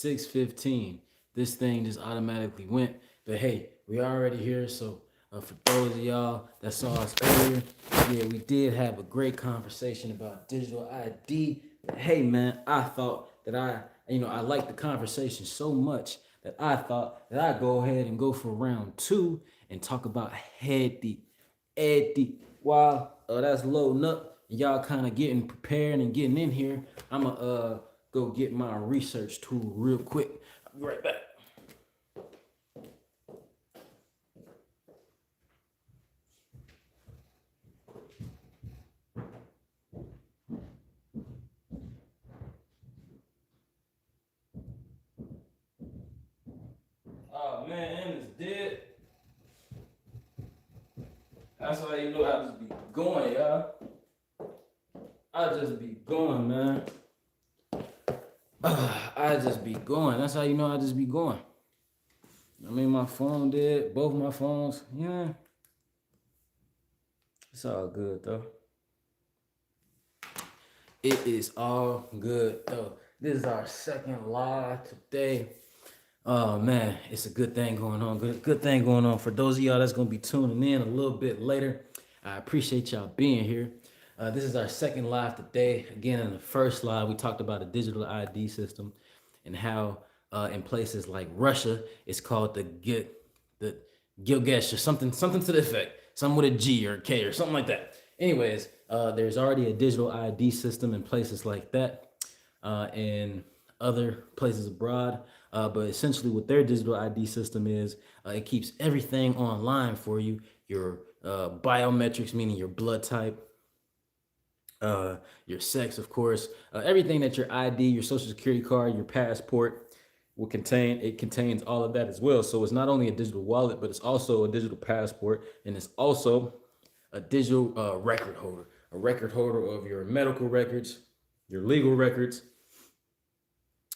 6:15. This thing just automatically went. But hey, we already here. So for those of y'all that saw us earlier, yeah, we did have a great conversation about digital ID. But hey, man, I thought that I liked the conversation so much that I thought that I'd go ahead and go for round two and talk about Haiti. Haiti. While that's loading up, and y'all kind of getting prepared and getting in here, I'ma go get my research tool real quick. I'll be right back. Oh man, it's dead. That's how you know I just be going, y'all. I just be going, man. I just be going. That's how you know I just be going. I mean, my phone did. Both my phones. Yeah. It's all good, though. It is all good, though. This is our second live today. Oh, man. It's a good thing going on. Good thing going on. For those of y'all that's going to be tuning in a little bit later, I appreciate y'all being here. This is our second live today. Again, in the first live, we talked about a digital ID system and how in places like Russia, it's called the Gilgamesh or something to the effect, something with a G or a K or something like that. Anyways, there's already a digital ID system in places like that in other places abroad. But essentially, what their digital ID system is, it keeps everything online for you. Your biometrics, meaning your blood type, your sex, of course, everything that your ID, your social security card, your passport will contain. It contains all of that as well. So it's not only a digital wallet, but it's also a digital passport, and it's also a digital a record holder of your medical records, your legal records,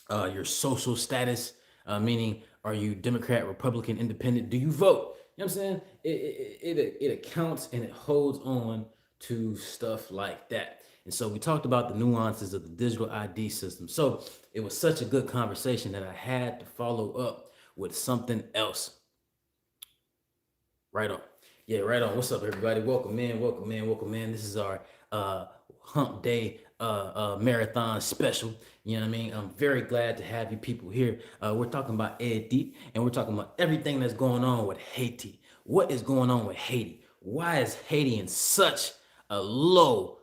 your social status, meaning are you Democrat, Republican, Independent? Do you vote? You know what I'm saying? It accounts and it holds on to stuff like that. And so we talked about the nuances of the digital ID system. So it was such a good conversation that I had to follow up with something else. Right on. Yeah, right on. What's up, everybody? Welcome in, welcome in, welcome in. This is our hump day marathon special. You know what I mean? I'm very glad to have you people here. We're talking about Haiti, and we're talking about everything that's going on with Haiti. What is going on with Haiti? Why is Haiti in such a low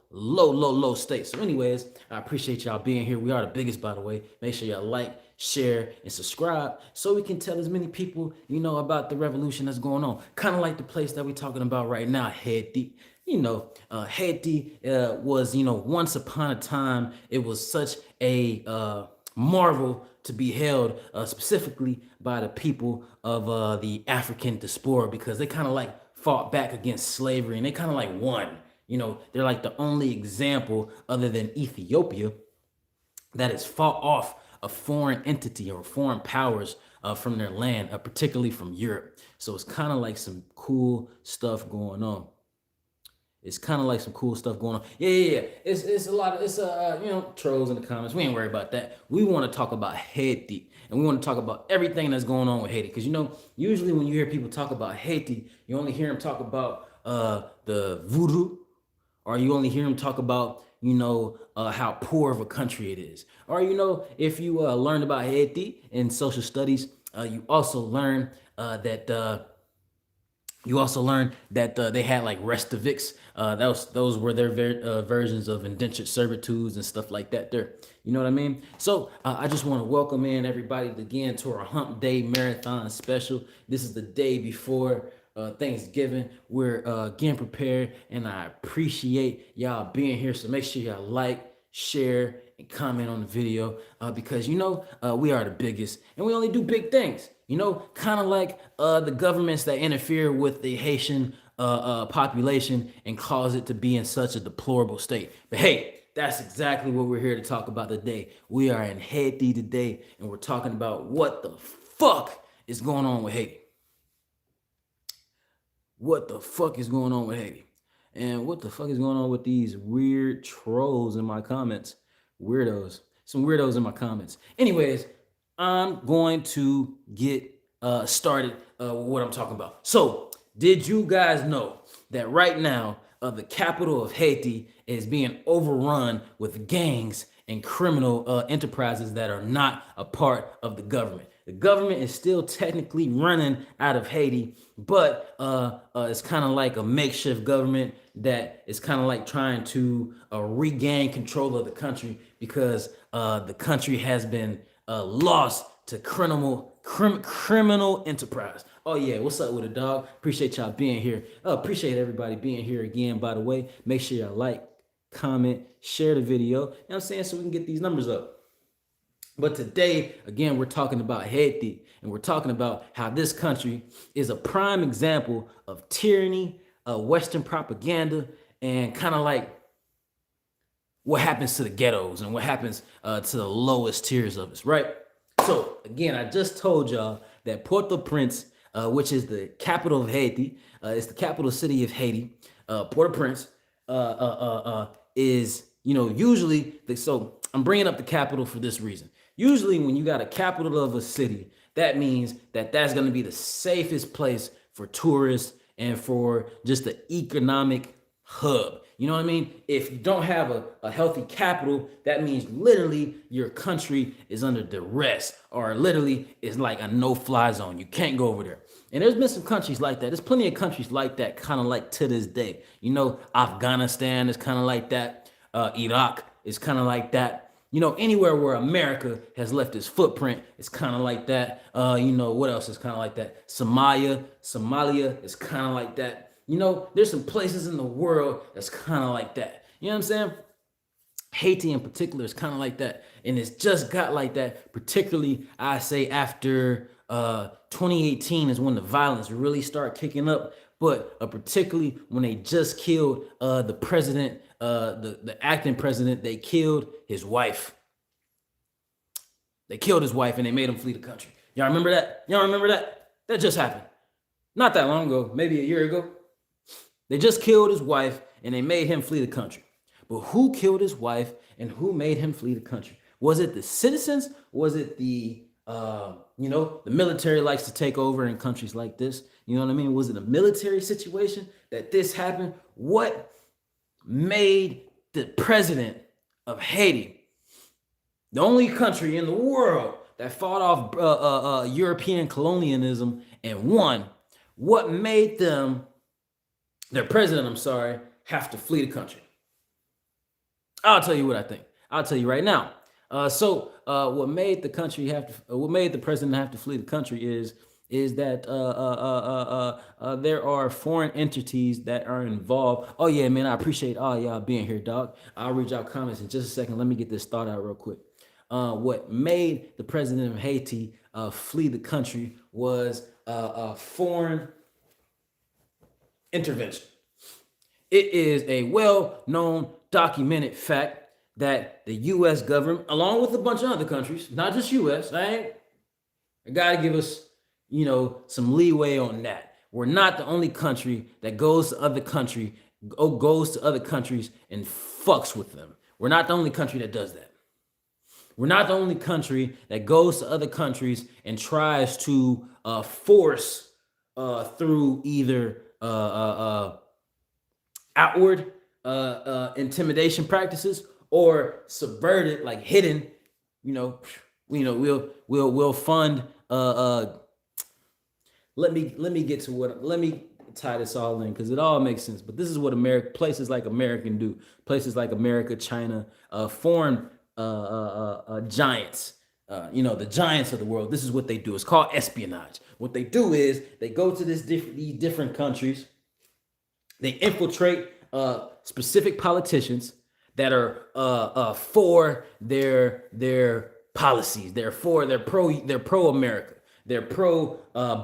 state? So anyways, I appreciate y'all being here. We are the biggest, by the way. Make sure y'all like, share, and subscribe so we can tell as many people, about the revolution that's going on. Kind of like the place that we're talking about right now, Haiti. Haiti was, once upon a time, it was such a marvel to be held, specifically by the people of the African diaspora, because they kind of like fought back against slavery and they kind of like won. They're like the only example other than Ethiopia that has fought off a foreign entity or foreign powers from their land, particularly from Europe. So it's kind of like some cool stuff going on. It's kind of like some cool stuff going on. Yeah. It's a lot of trolls in the comments. We ain't worried about that. We want to talk about Haiti, and we want to talk about everything that's going on with Haiti. Because usually when you hear people talk about Haiti, you only hear them talk about the voodoo, or you only hear them talk about how poor of a country it is. Or if you learned about Haiti in social studies, you also learn that. You also learn that they had like Restavix. Those were their versions of indentured servitudes and stuff like that. There, you know what I mean. So I just want to welcome in everybody again to our Hump Day Marathon special. This is the day before Thanksgiving. We're getting prepared, and I appreciate y'all being here. So make sure y'all like, share, and comment on the video because we are the biggest, and we only do big things. Kind of like the governments that interfere with the Haitian population and cause it to be in such a deplorable state. But hey, that's exactly what we're here to talk about today. We are in Haiti today, and we're talking about what the fuck is going on with Haiti. What the fuck is going on with Haiti? And what the fuck is going on with these weird trolls in my comments? Weirdos. Some weirdos in my comments. Anyways, I'm going to get started with what I'm talking about. So, did you guys know that right now, the capital of Haiti is being overrun with gangs and criminal enterprises that are not a part of the government? The government is still technically running out of Haiti, but it's kind of like a makeshift government that is kind of like trying to regain control of the country because the country has been lost to criminal enterprise. Oh yeah, what's up with it, dog? Appreciate y'all being here. Appreciate everybody being here again. By the way, make sure y'all like, comment, share the video. You know what I'm saying, so we can get these numbers up. But today, again, we're talking about Haiti, and we're talking about how this country is a prime example of tyranny, Western propaganda, and kind of like what happens to the ghettos and what happens to the lowest tiers of us, right? So again, I just told y'all that Port-au-Prince, which is the capital of Haiti, it's the capital city of Haiti. Port-au-Prince is, usually, so I'm bringing up the capital for this reason. Usually when you got a capital of a city, that means that that's going to be the safest place for tourists and for just the economic hub. You know what I mean? If you don't have a healthy capital, that means literally your country is under duress, or literally is like a no-fly zone. You can't go over there. And there's been some countries like that. There's plenty of countries like that, kind of like to this day. Afghanistan is kind of like that. Iraq is kind of like that. Anywhere where America has left its footprint, it's kind of like that. What else is kind of like that? Somalia is kind of like that. There's some places in the world that's kind of like that. You know what I'm saying? Haiti in particular is kind of like that. And it's just got like that, particularly, I say, after 2018 is when the violence really started kicking up. But particularly when they just killed the president, the acting president, they killed his wife. They killed his wife and they made him flee the country. Y'all remember that? Y'all remember that? That just happened. Not that long ago, maybe a year ago. They just killed his wife and they made him flee the country. But who killed his wife and who made him flee the country? Was it the citizens? Was it the military likes to take over in countries like this? You know what I mean? Was it a military situation that this happened? What made the president of Haiti, the only country in the world that fought off European colonialism and won, what made their president, have to flee the country? I'll tell you what I think. I'll tell you right now. What made the president have to flee the country is that there are foreign entities that are involved. Oh yeah, man, I appreciate all y'all being here, dog. I'll read y'all comments in just a second. Let me get this thought out real quick. What made the president of Haiti flee the country was a foreign intervention. It is a well-known, documented fact that the U.S. government, along with a bunch of other countries, not just U.S., right? I gotta give us, some leeway on that. We're not the only country that goes to other countries and fucks with them. We're not the only country that does that. We're not the only country that goes to other countries and tries to force through either outward intimidation practices or subverted, like hidden. We'll fund. Let me tie this all in because it all makes sense. But this is what places like America do. Places like America, China, foreign giants. The giants of the world. This is what they do. It's called espionage. What they do is they go to these different countries. They infiltrate specific politicians that are for their policies. They're pro America. They're pro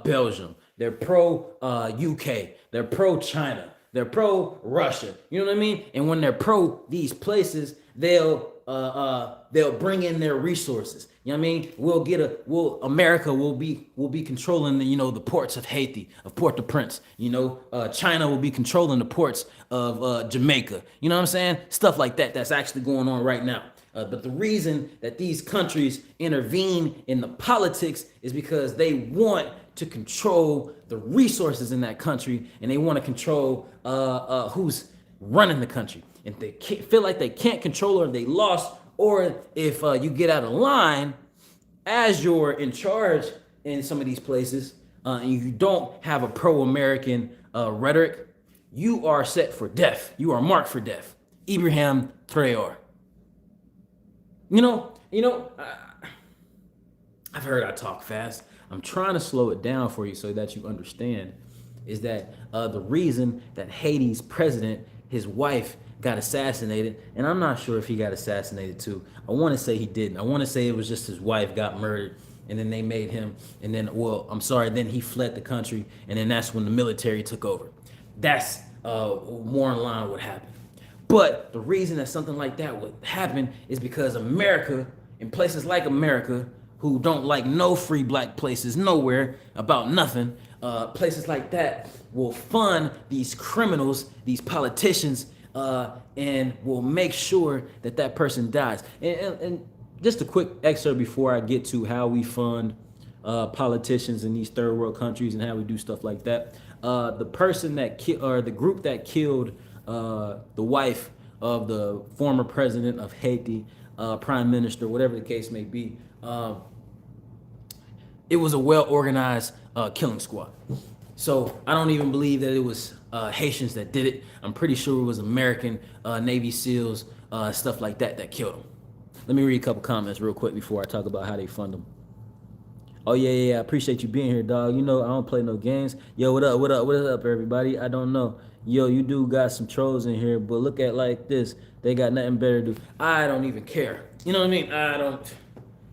Belgium. They're pro UK. They're pro China. They're pro Russia. You know what I mean? And when they're pro these places, they'll bring in their resources. You know what I mean? America will be controlling the ports of Haiti, of Port-au-Prince. China will be controlling the ports of Jamaica. You know what I'm saying? Stuff like that. That's actually going on right now. But the reason that these countries intervene in the politics is because they want to control the resources in that country, and they want to control who's running the country. If they feel like they can't control, or they lost, or if you get out of line as you're in charge in some of these places, and you don't have a pro-American rhetoric, you are set for death. You are marked for death. Ibrahim Traore. I've heard I talk fast. I'm trying to slow it down for you so that you understand. Is that the reason that Haiti's president, his wife, got assassinated, and I'm not sure if he got assassinated too. I want to say he didn't. I want to say it was just his wife got murdered, and then they made him, and then, then he fled the country, and then that's when the military took over. That's more in line with what happened. But the reason that something like that would happen is because America, in places like America, who don't like no free black places nowhere about nothing, places like that will fund these criminals, these politicians, and will make sure that that person dies. And just a quick excerpt before I get to how we fund politicians in these third world countries and how we do stuff like that. The person that or the group that killed the wife of the former president of Haiti, prime minister, whatever the case may be, it was a well-organized killing squad. So I don't even believe that it was Haitians that did it. I'm pretty sure it was American Navy SEALs, stuff like that killed them. Let me read a couple comments real quick before I talk about how they fund them. Oh, yeah, I appreciate you being here, dog. You know, I don't play no games. Yo, what up, everybody? I don't know. Yo, you do got some trolls in here, but look at like this. They got nothing better to do. I don't even care. You know what I mean?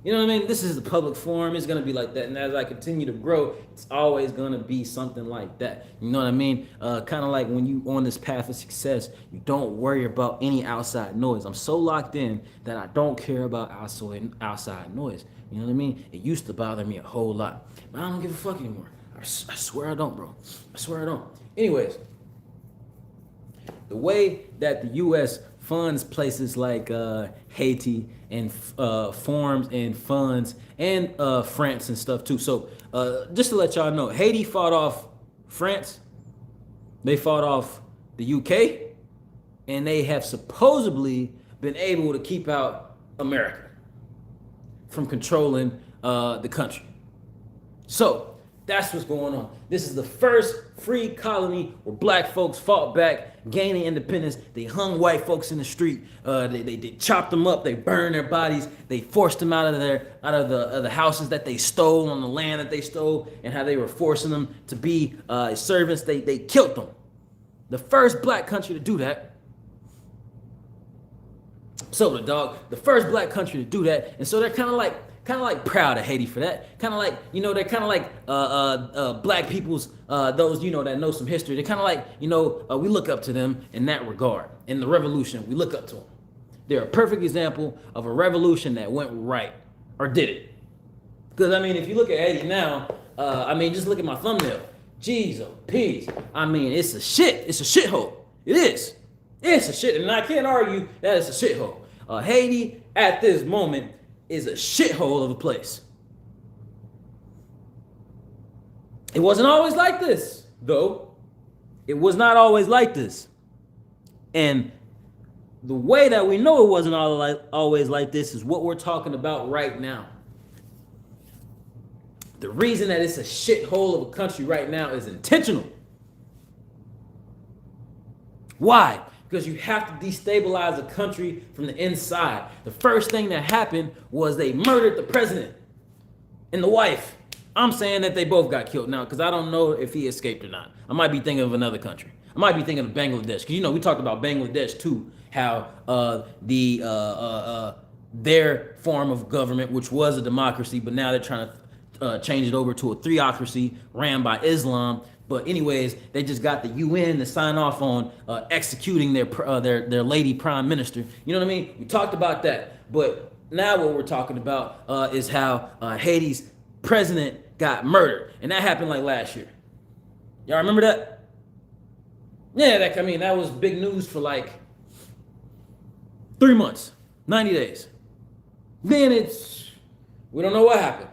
You know what I mean? This is a public forum. It's going to be like that. And as I continue to grow, it's always going to be something like that. You know what I mean? Kind of like when you on this path of success, you don't worry about any outside noise. I'm so locked in that I don't care about outside noise. You know what I mean? It used to bother me a whole lot. But I don't give a fuck anymore. I swear I don't, bro. I swear I don't. Anyways, the way that the U.S. funds places like Haiti and forms and funds and France and stuff too. So just to let y'all know, Haiti fought off France, they fought off the UK, and they have supposedly been able to keep out America from controlling the country. So that's what's going on. This is the first free colony where black folks fought back, gaining independence. They hung white folks in the street. They chopped them up. They burned their bodies. They forced them out of the houses that they stole, on the land that they stole, and how they were forcing them to be servants. They killed them. The first black country to do that. So the first black country to do that, and so they're kind of like proud of Haiti for that. Kind of like, they're kind of like black people's, those, that know some history. They're kind of like, we look up to them in that regard. In the revolution, we look up to them. They're a perfect example of a revolution that went right, or did it. Because, if you look at Haiti now, just look at my thumbnail. Jeez, oh, peas. It's a shithole. It is. It's a shit, and I can't argue that it's a shithole. Haiti, at this moment, is a shithole of a place. It wasn't always like this, though. It was not always like this. And the way that we know it wasn't always like this is what we're talking about right now. The reason that it's a shithole of a country right now is intentional. Why? Because you have to destabilize a country from the inside. The first thing that happened was they murdered the president and the wife. I'm saying that they both got killed now because I don't know if he escaped or not. I might be thinking of another country. I might be thinking of Bangladesh because we talked about Bangladesh too, how their form of government, which was a democracy, but now they're trying to change it over to a theocracy ran by Islam. But anyways, they just got the UN to sign off on executing their lady prime minister. You know what I mean? We talked about that. But now what we're talking about is how Haiti's president got murdered. And that happened like last year. Y'all remember that? Yeah, that was big news for like 3 months. 90 days. Then we don't know what happened.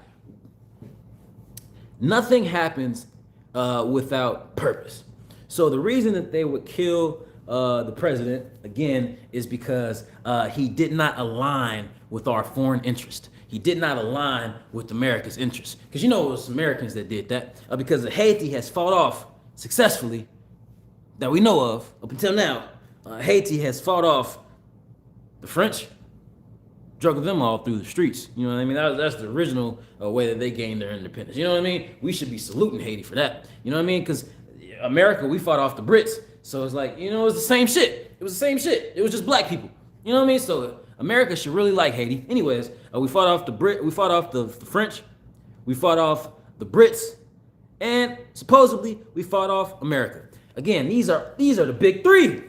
Nothing happens without purpose. So the reason that they would kill the president, again, is because he did not align with our foreign interest. He did not align with America's interest. Because it was Americans that did that. Because Haiti has fought off successfully, that we know of, up until now. Haiti has fought off the French, drug them all through the streets. You know what I mean? That's the original way that they gained their independence. You know what I mean? We should be saluting Haiti for that. You know what I mean? Because America, we fought off the Brits. So it's like, it was the same shit. It was the same shit. It was just black people. You know what I mean? So America should really like Haiti. Anyways, we fought off we fought off the French, we fought off the Brits, and supposedly we fought off America. Again, these are the big three.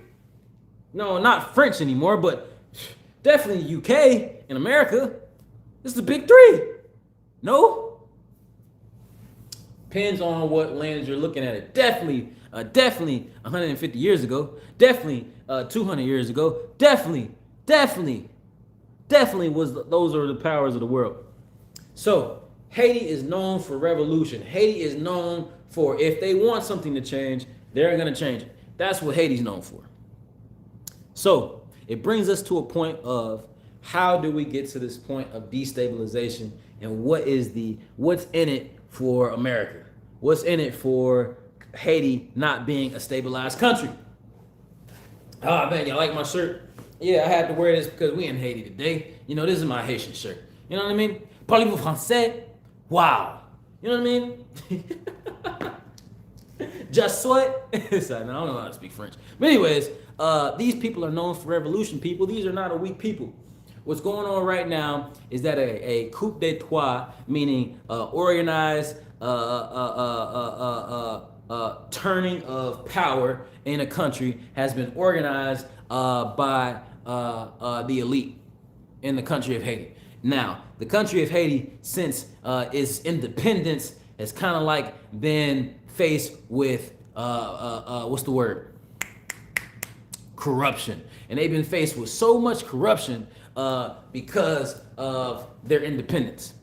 No, not French anymore, but definitely UK and America. This is the big three. No? Depends on what lands you're looking at it. Definitely 150 years ago. Definitely 200 years ago. Definitely those are the powers of the world. So Haiti is known for revolution. Haiti is known for, if they want something to change, they're going to change it. That's what Haiti's known for. So it brings us to a point of, how do we get to this point of destabilization, and what's in it for America? What's in it for Haiti not being a stabilized country? Oh man, y'all like my shirt? Yeah, I had to wear this because we in Haiti today. This is my Haitian shirt. You know what I mean? Parlez-vous français? Wow. You know what I mean? Just sweat. Sorry, man, I don't know how to speak French. But anyways, these people are known for revolution, people. These are not a weak people. What's going on right now is that a coup d'etat, meaning organized turning of power in a country, has been organized by the elite in the country of Haiti. Now, the country of Haiti, since its independence, has kind of like been faced with what's the word? Corruption. And they've been faced with so much corruption because of their independence.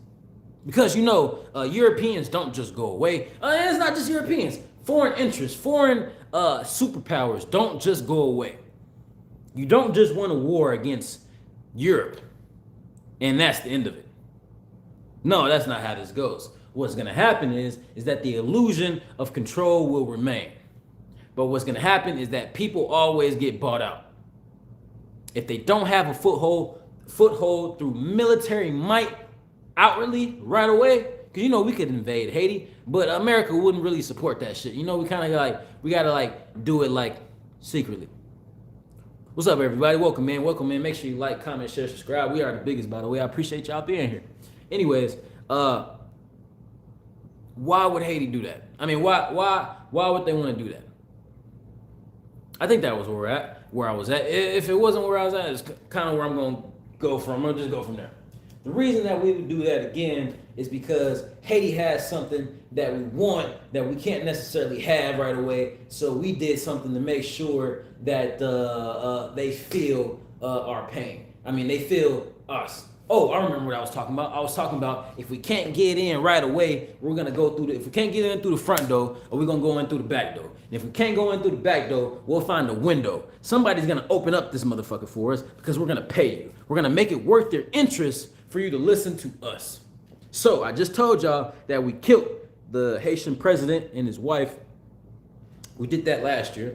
Because Europeans don't just go away. It's not just Europeans. Foreign interests, foreign superpowers don't just go away. You don't just win a war against Europe and that's the end of it. No, that's not how this goes. What's going to happen is that the illusion of control will remain. But what's going to happen is that people always get bought out. If they don't have a foothold through military might outwardly right away, because we could invade Haiti, but America wouldn't really support that shit. We kind of we gotta do it secretly. What's up, everybody? Welcome in. Make sure you like, comment, share, subscribe. We are the biggest, by the way. I appreciate y'all being here. Anyways, why would Haiti do that? I mean, why would they want to do that? I think that was where I was at. If it wasn't where I was at, it's kind of where I'm going to go from. I'm going to just go from there. The reason that we would do that again is because Haiti has something that we want that we can't necessarily have right away. So we did something to make sure that they feel our pain. I mean, they feel us. Oh, I remember what I was talking about. I was talking about if we can't get in right away, we're gonna go through if we can't get in through the front door, or we're gonna go in through the back door. And if we can't go in through the back door, we'll find a window. Somebody's gonna open up this motherfucker for us because we're gonna pay you. We're gonna make it worth their interest for you to listen to us. So I just told y'all that we killed the Haitian president and his wife. We did that last year.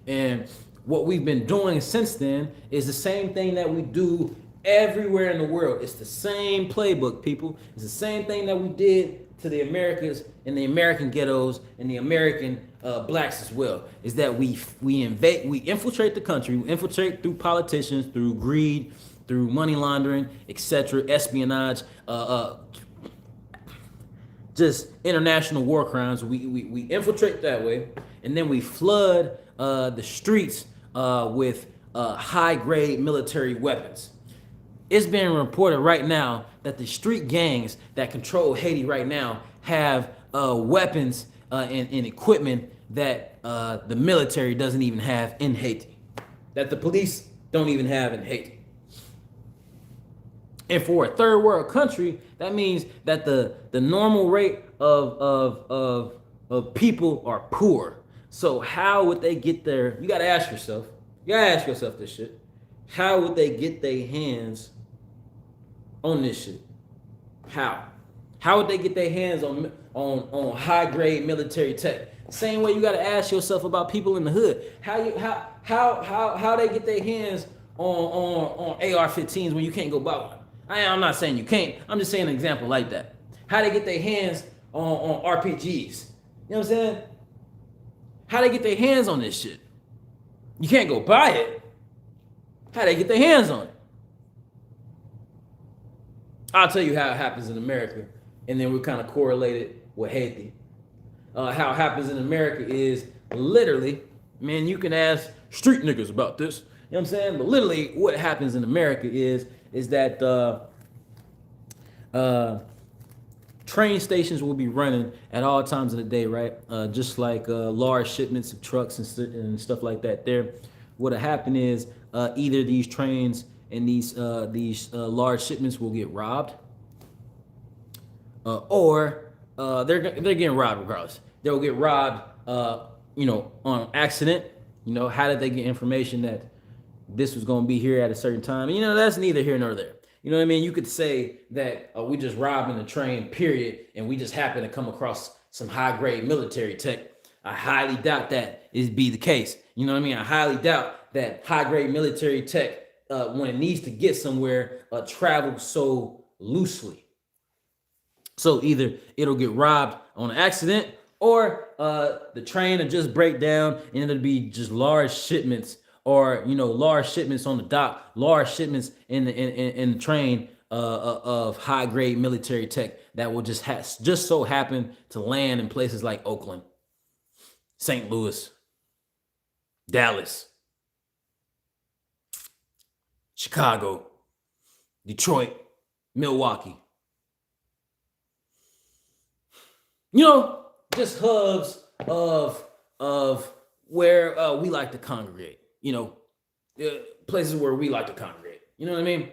And what we've been doing since then is the same thing that we do everywhere in the world. It's the same playbook, people. It's the same thing that we did to the Americas and the American ghettos and the American blacks as well. Is that we infiltrate the country. We infiltrate through politicians, through greed, through money laundering, etc., espionage, just international war crimes. We infiltrate that way, and then we flood the streets with high-grade military weapons. It's being reported right now that the street gangs that control Haiti right now have weapons and equipment that the military doesn't even have in Haiti, that the police don't even have in Haiti. And for a third world country, that means that the normal rate of people are poor. So how would they get there? You gotta ask yourself. You gotta ask yourself this shit. How would they get their hands on this shit? How? How would they get their hands on high grade military tech? Same way you got to ask yourself about people in the hood. How they get their hands on AR-15s when you can't go buy one? I'm not saying you can't. I'm just saying an example like that. How they get their hands on RPGs? You know what I'm saying? How they get their hands on this shit? You can't go buy it. How they get their hands on it? I'll tell you how it happens in America, and then we're kind of correlated with Haiti. How it happens in America is literally, man, you can ask street niggas about this. You know what I'm saying? But literally, what happens in America is that train stations will be running at all times of the day, right? Just like large shipments of trucks and stuff like that. There, what'll happen is either these trains and these large shipments will get robbed, or they're getting robbed regardless. They'll get robbed, on accident. How did they get information that this was going to be here at a certain time? That's neither here nor there. You know what I mean? You could say that we just robbing the train, period, and we just happen to come across some high-grade military tech. I highly doubt that is be the case. You know what I mean? I highly doubt that high-grade military tech, when it needs to get somewhere, travels so loosely. So either it'll get robbed on accident, or the train will just break down and it'll be just large shipments, or large shipments on the dock, large shipments in the train of high grade military tech that will just so happen to land in places like Oakland, St. Louis, Dallas, Chicago, Detroit, Milwaukee. Just hubs of where we like to congregate. Places where we like to congregate. You know what I mean?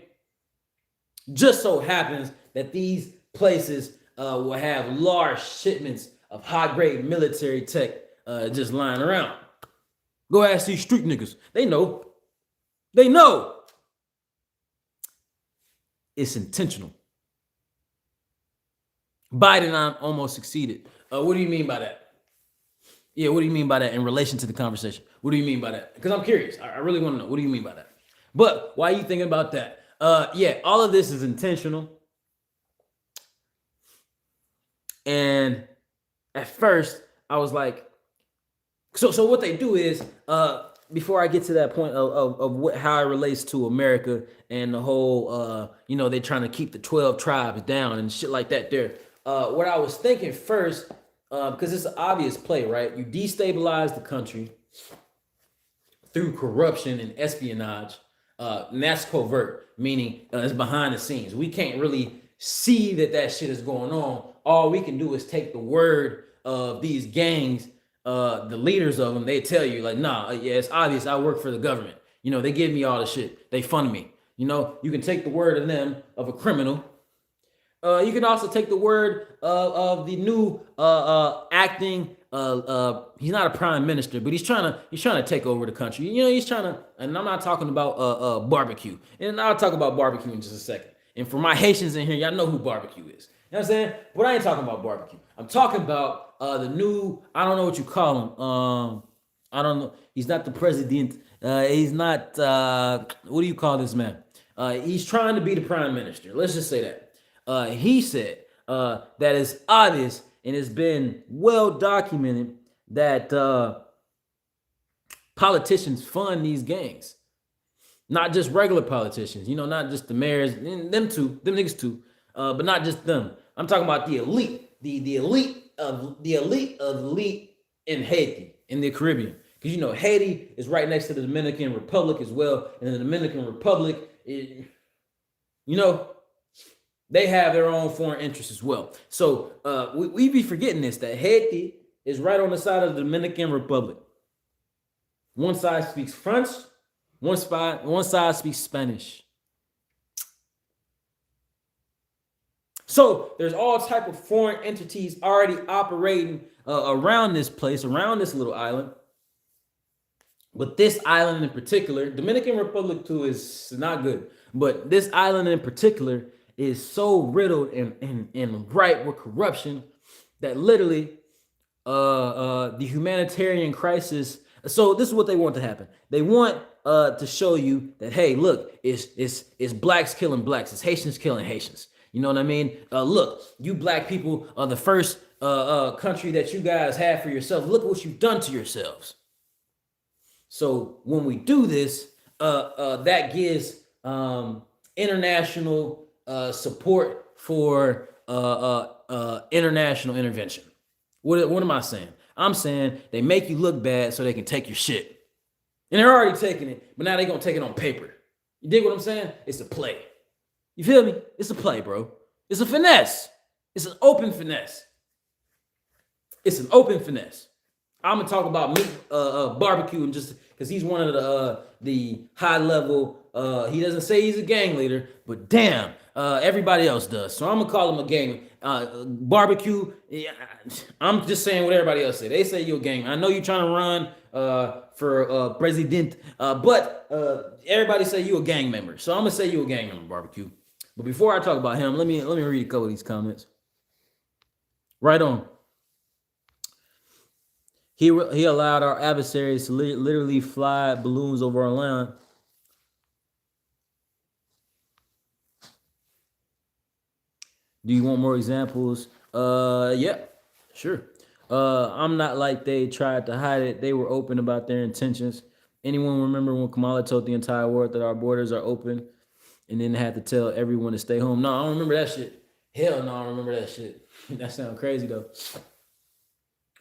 Just so happens that these places will have large shipments of high-grade military tech just lying around. Go ask these street niggas. They know. They know. It's intentional. Biden almost succeeded. What do you mean by that? Yeah, what do you mean by that in relation to the conversation? What do you mean by that? Because I'm curious. I really want to know. What do you mean by that? But why are you thinking about that? Yeah, all of this is intentional. And at first, I was like, so what they do is, before I get to that point of how it relates to America and the whole, they're trying to keep the 12 tribes down and shit like that there. What I was thinking first, because it's an obvious play, right? You destabilize the country through corruption and espionage, and that's covert, meaning it's behind the scenes. We can't really see that shit is going on. All we can do is take the word of these gangs, the leaders of them. They tell you like, nah, yeah, it's obvious. I work for the government. They give me all the shit. They fund me. You can take the word of them, of a criminal. You can also take the word of the new acting. He's not a prime minister, but he's trying to take over the country. He's trying to, and I'm not talking about barbecue. And I'll talk about barbecue in just a second. And for my Haitians in here, y'all know who barbecue is. You know what I'm saying? But I ain't talking about barbecue. I'm talking about the new, I don't know what you call him. I don't know. He's not the president. He's not, what do you call this man? He's trying to be the prime minister. Let's just say that. He said that it's obvious and it's been well documented that politicians fund these gangs. Not just regular politicians, not just the mayors, them niggas too, but not just them. I'm talking about the elite, the elite of elite in Haiti, in the Caribbean. Because Haiti is right next to the Dominican Republic as well, and the Dominican Republic, they have their own foreign interests as well. So we be forgetting this, that Haiti is right on the side of the Dominican Republic. One side speaks French, one side speaks Spanish. So there's all type of foreign entities already operating around this place, around this little island. But this island in particular, Dominican Republic too is not good. But this island in particular is so riddled and ripe with corruption that literally the humanitarian crisis. So this is what they want to happen. They want to show you that, hey, look, it's blacks killing blacks, it's Haitians killing Haitians. You know what I mean? Look, you black people are the first country that you guys have for yourself. Look what you've done to yourselves. So when we do this, that gives international support for international intervention. What am I saying? I'm saying they make you look bad so they can take your shit. And they're already taking it, but now they're going to take it on paper. You dig what I'm saying? It's a play. You feel me? It's a play, bro. It's a finesse. It's an open finesse. It's an open finesse. I'm gonna talk about meat barbecue and just because he's one of the high level. He doesn't say he's a gang leader, but damn, everybody else does. So I'm gonna call him a gang barbecue. Yeah, I'm just saying what everybody else say. They say you're a gang. I know you're trying to run for president, but everybody say you a gang member. So I'm gonna say you a gang member, barbecue. But before I talk about him, let me read a couple of these comments. Right on. He allowed our adversaries to literally fly balloons over our land. Do you want more examples? Yeah, sure. I'm not like they tried to hide it. They were open about their intentions. Anyone remember when Kamala told the entire world that our borders are open and then had to tell everyone to stay home? No, I don't remember that shit. Hell no, I don't remember that shit. That sounds crazy though.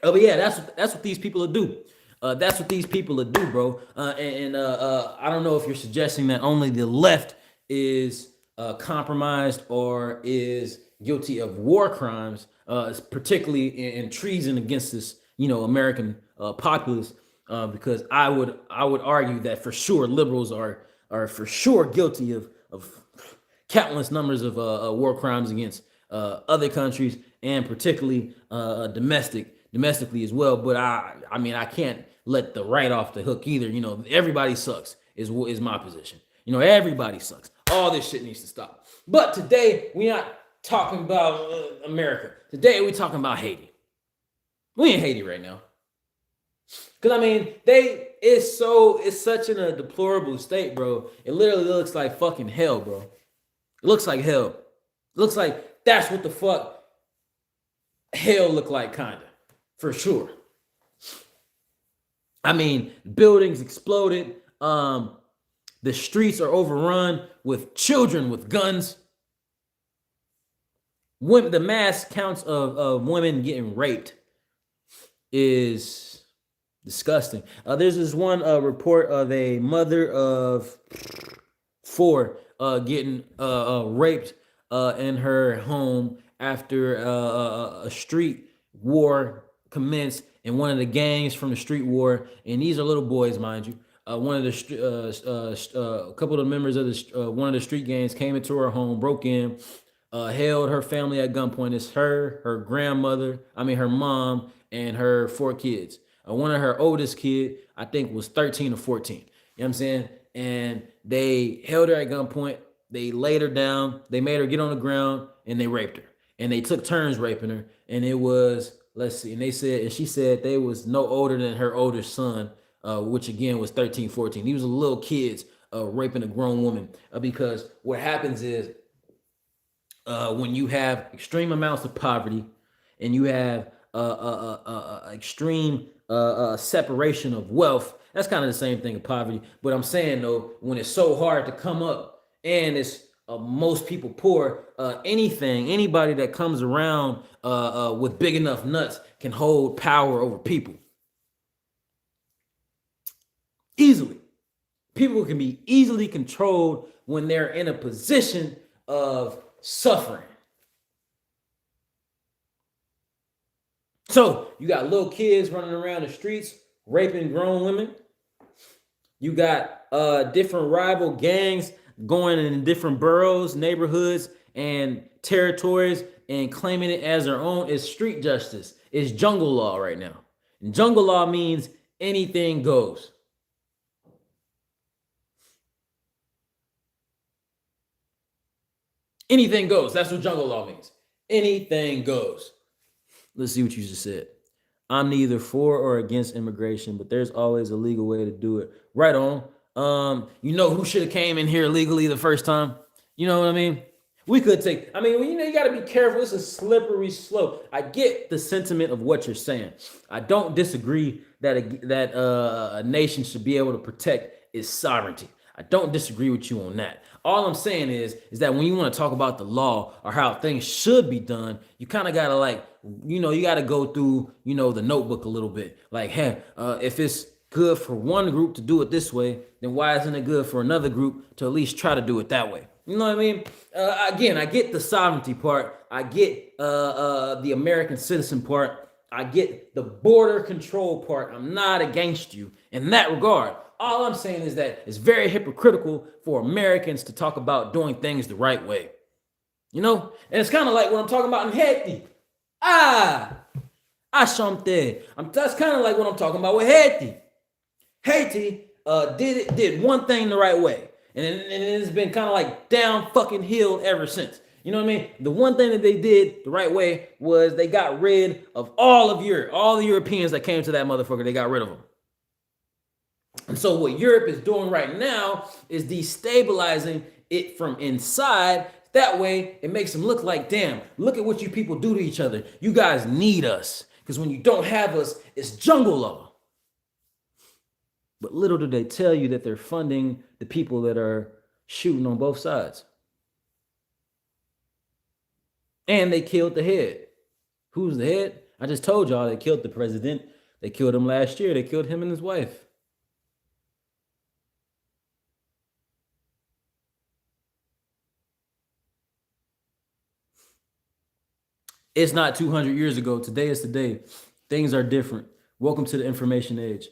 Oh, but yeah, that's what these people will do. That's what these people will do, bro. And I don't know if you're suggesting that only the left is compromised or is guilty of war crimes, particularly in treason against this, American populace. Because I would argue that for sure liberals are for sure guilty of countless numbers of war crimes against other countries and particularly domestically as well. But I mean, I can't let the right off the hook either. Everybody sucks is my position. Everybody sucks. All this shit needs to stop. But today we're not talking about America. Today we're talking about Haiti. We in Haiti right now. Cause I mean, it's such in a deplorable state, bro. It literally looks like fucking hell, bro. It looks like hell. It looks like that's what the fuck hell look like, kinda. For sure. I mean, buildings exploded. The streets are overrun with children with guns. The mass counts of women getting raped is disgusting. There's this one report of a mother of 4 getting raped in her home after a street war commenced in one of the gangs from the street war, and these are little boys, mind you. One of the a couple of the members of one of the street gangs came into her home, broke in, held her family at gunpoint. It's her grandmother, her mom, and her 4 kids. One of her oldest kid, I think, was 13 or 14. You know what I'm saying? And they held her at gunpoint. They laid her down. They made her get on the ground, and they raped her. And they took turns raping her. And it was, let's see, and she said they was no older than her older son, which again was 13, 14. These were little kids raping a grown woman. Because what happens is when you have extreme amounts of poverty and you have extreme separation of wealth, that's kind of the same thing of poverty. But I'm saying though, when it's so hard to come up and it's most people poor, anybody that comes around with big enough nuts can hold power over people. Easily. People can be easily controlled when they're in a position of suffering. So you got little kids running around the streets, raping grown women. You got different rival gangs going in different boroughs, neighborhoods, and territories and claiming it as their own is street justice. It's jungle law right now. And jungle law means anything goes. Anything goes. That's what jungle law means. Anything goes. Let's see what you just said. I'm neither for or against immigration, but there's always a legal way to do it. Right on. You know who should have came in here legally the first time? You know what I mean? We could take. I mean, you know, you got to be careful. This is slippery slope. I get the sentiment of what you're saying. I don't disagree that a nation should be able to protect its sovereignty. I don't disagree with you on that. All I'm saying is that when you want to talk about the law or how things should be done, you kind of gotta like, you know, you gotta go through, you know, the notebook a little bit. Like, hey, if it's good for one group to do it this way, then why isn't it good for another group to at least try to do it that way? You know what I mean? Again, I get the sovereignty part. I get the American citizen part. I get the border control part. I'm not against you in that regard. All I'm saying is that it's very hypocritical for Americans to talk about doing things the right way. You know? And it's kind of like what I'm talking about in Haiti. Ashanti. That's kind of like what I'm talking about with Haiti. Haiti did one thing the right way. And it's been kind of like down fucking hill ever since. You know what I mean? The one thing that they did the right way was they got rid of all of Europe. All the Europeans that came to that motherfucker, they got rid of them. And so what Europe is doing right now is destabilizing it from inside. That way, it makes them look like, damn, look at what you people do to each other. You guys need us. Because when you don't have us, it's jungle law. But little do they tell you that they're funding the people that are shooting on both sides. And they killed the head. Who's the head? I just told y'all they killed the president. They killed him last year. They killed him and his wife. It's not 200 years ago. Today is today. Things are different. Welcome to the information age.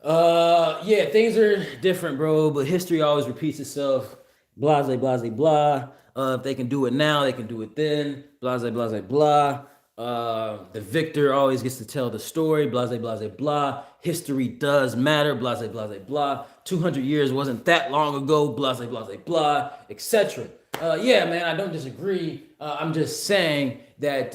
Yeah, things are different, bro, but history always repeats itself. Blase, blase, blah. If they can do it now, they can do it then. Blase, blase, blah. The victor always gets to tell the story. Blase, blase, blah. History does matter. Blase, blase, blah. 200 years wasn't that long ago. Blase, blase, blah, etc. Yeah, man, I don't disagree. I'm just saying that,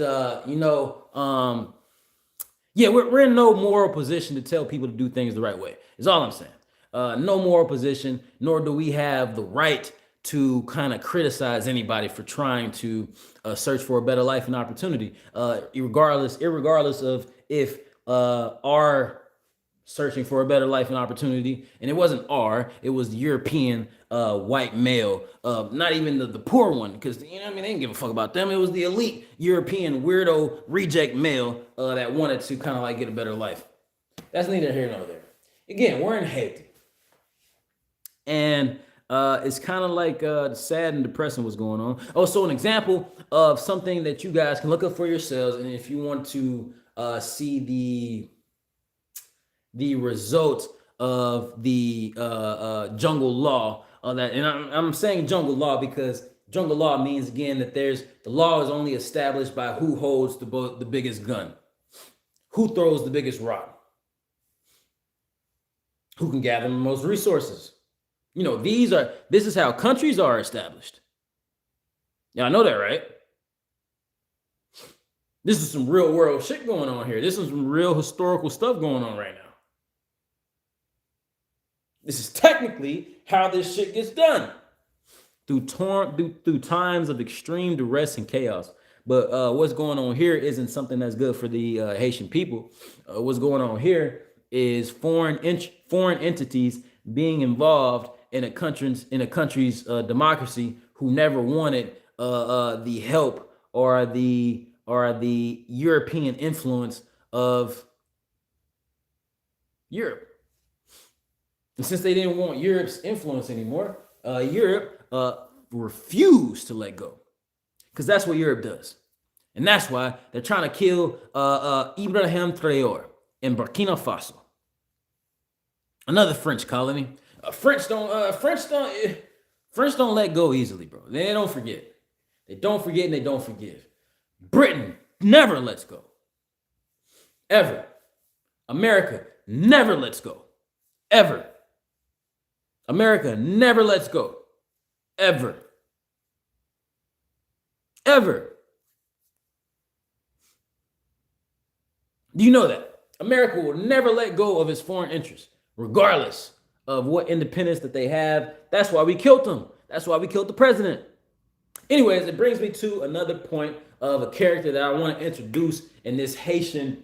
yeah, we're in no moral position to tell people to do things the right way. Is all I'm saying. No moral position, nor do we have the right to kind of criticize anybody for trying to search for a better life and opportunity, irregardless of if our searching for a better life and opportunity, and it wasn't it was the European white male, not even the poor one, because you know what I mean, they didn't give a fuck about them. It was the elite European weirdo reject male that wanted to kind of like get a better life. That's neither here nor there. Again, we're in Haiti, and it's kind of like sad and depressing what's going on. Oh, so an example of something that you guys can look up for yourselves, and if you want to see the result of the jungle law, that, and I'm saying jungle law because jungle law means again that the law is only established by who holds the biggest gun, who throws the biggest rock, who can gather the most resources. You know, this is how countries are established. Y'all know that, right? This is some real world shit going on here. This is some real historical stuff going on right now. This is technically how this shit gets done. Through times of extreme duress and chaos. But what's going on here isn't something that's good for the Haitian people. What's going on here is foreign entities being involved in a country's democracy who never wanted the help or the European influence of Europe. And since they didn't want Europe's influence anymore, Europe refused to let go, because that's what Europe does. And that's why they're trying to kill Ibrahim Traore in Burkina Faso, another French colony. French don't let go easily, bro. They don't forget. They don't forget and they don't forgive. Britain never lets go. Ever. America never lets go. Ever. America never lets go. Ever. Ever. Do you know that? America will never let go of its foreign interests, regardless of what independence that they have. That's why we killed them. That's why we killed the president. Anyways, it brings me to another point of a character that I want to introduce in this Haitian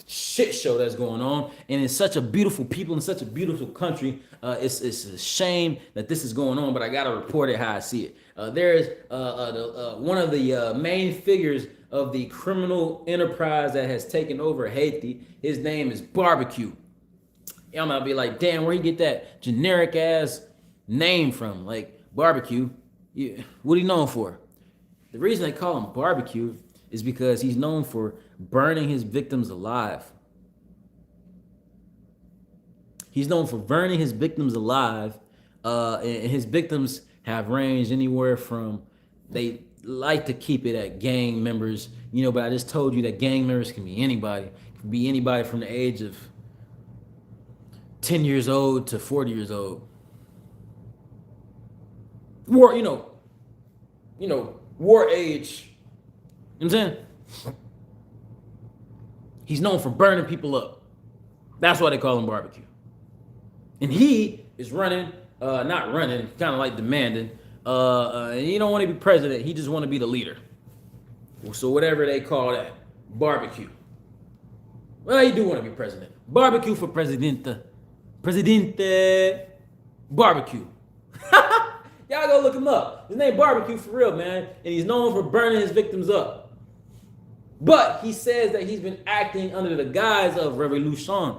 shit show that's going on. And it's such a beautiful people in such a beautiful country. It's a shame that this is going on, but I got to report it how I see it. There is one of the main figures of the criminal enterprise that has taken over Haiti. His name is Barbecue. I'm gonna be like, damn, where you get that generic ass name from? Like Barbecue. Yeah, what he known for? The reason they call him Barbecue is because he's known for burning his victims alive. He's known for burning his victims alive, and his victims have ranged anywhere from, they like to keep it at gang members, but I just told you that gang members can be anybody. It can be anybody from the age of 10 years old to 40 years old. War, war age. You know what I'm saying? He's known for burning people up. That's why they call him Barbecue. And he is running, not running, kind of like demanding. He don't want to be president. He just want to be the leader. So whatever they call that, Barbecue. Well, he do want to be president. Barbecue for Presidente. Presidente Barbecue. Y'all go look him up. His name Barbecue for real, man. And he's known for burning his victims up. But he says that he's been acting under the guise of revolution.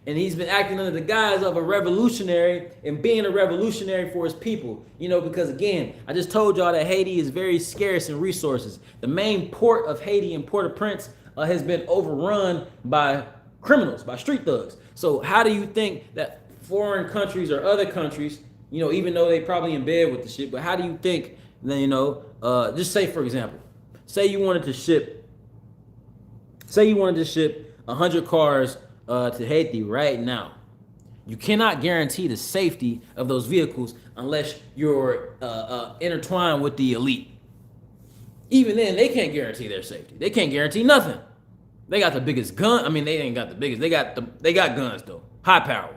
And he's been acting under the guise of a revolutionary and being a revolutionary for his people. Because again, I just told y'all that Haiti is very scarce in resources. The main port of Haiti in Port-au-Prince has been overrun by criminals, by street thugs. So how do you think that foreign countries or other countries, even though they probably in bed with the shit, but how do you think that, just say for example, say you wanted to ship 100 cars to Haiti right now. You cannot guarantee the safety of those vehicles unless you're intertwined with the elite. Even then, they can't guarantee their safety. They can't guarantee nothing. They got the biggest gun. I mean, they ain't got the biggest. They got guns though, high power.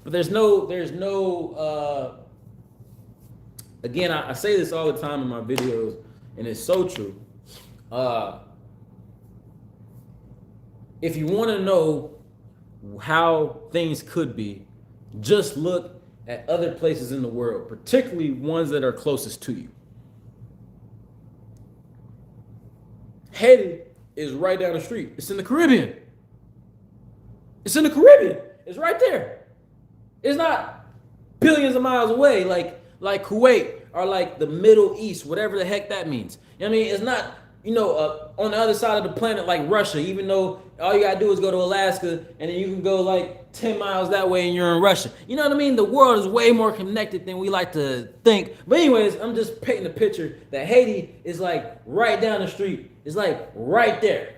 But there's no. Again, I say this all the time in my videos, and it's so true. If you want to know how things could be, just look at other places in the world, particularly ones that are closest to you. Haiti is right down the street. It's in the Caribbean. It's in the Caribbean. It's right there. It's not billions of miles away like Kuwait or like the Middle East, whatever the heck that means. It's not, on the other side of the planet like Russia, even though all you gotta do is go to Alaska and then you can go like 10 miles that way and you're in Russia. You know what I mean? The world is way more connected than we like to think. But anyways, I'm just painting the picture that Haiti is like right down the street. It's like right there.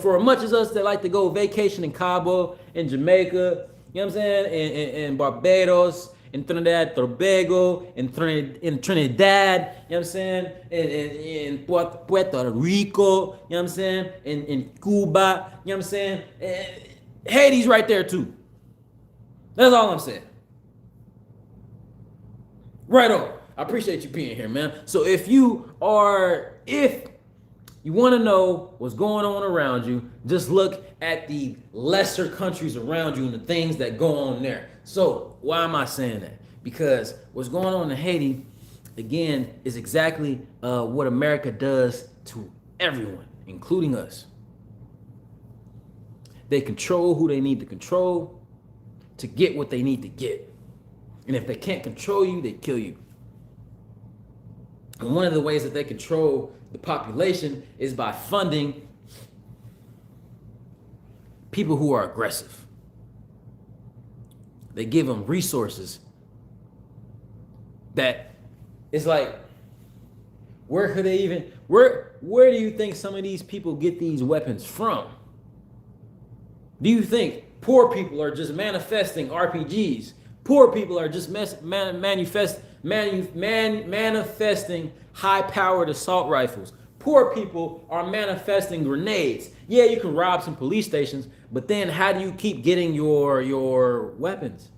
For much as us that like to go vacation in Cabo, in Jamaica, you know what I'm saying? In Barbados, in Trinidad, Tobago, in Trinidad, you know what I'm saying? In Puerto Rico, you know what I'm saying? In Cuba, you know what I'm saying? Haiti's right there too. That's all I'm saying. Right on. I appreciate you being here, man. So if you want to know what's going on around you, just look at the lesser countries around you and the things that go on there. So why am I saying that? Because what's going on in Haiti, again, is exactly what America does to everyone, including us. They control who they need to control to get what they need to get. And if they can't control you, they kill you. And one of the ways that they control the population is by funding people who are aggressive. They give them resources that it's like, where could they even, where do you think some of these people get these weapons from? Do you think poor people are just manifesting RPGs? Poor people are just manifesting high-powered assault rifles. Poor people are manifesting grenades. Yeah, you can rob some police stations, but then how do you keep getting your weapons?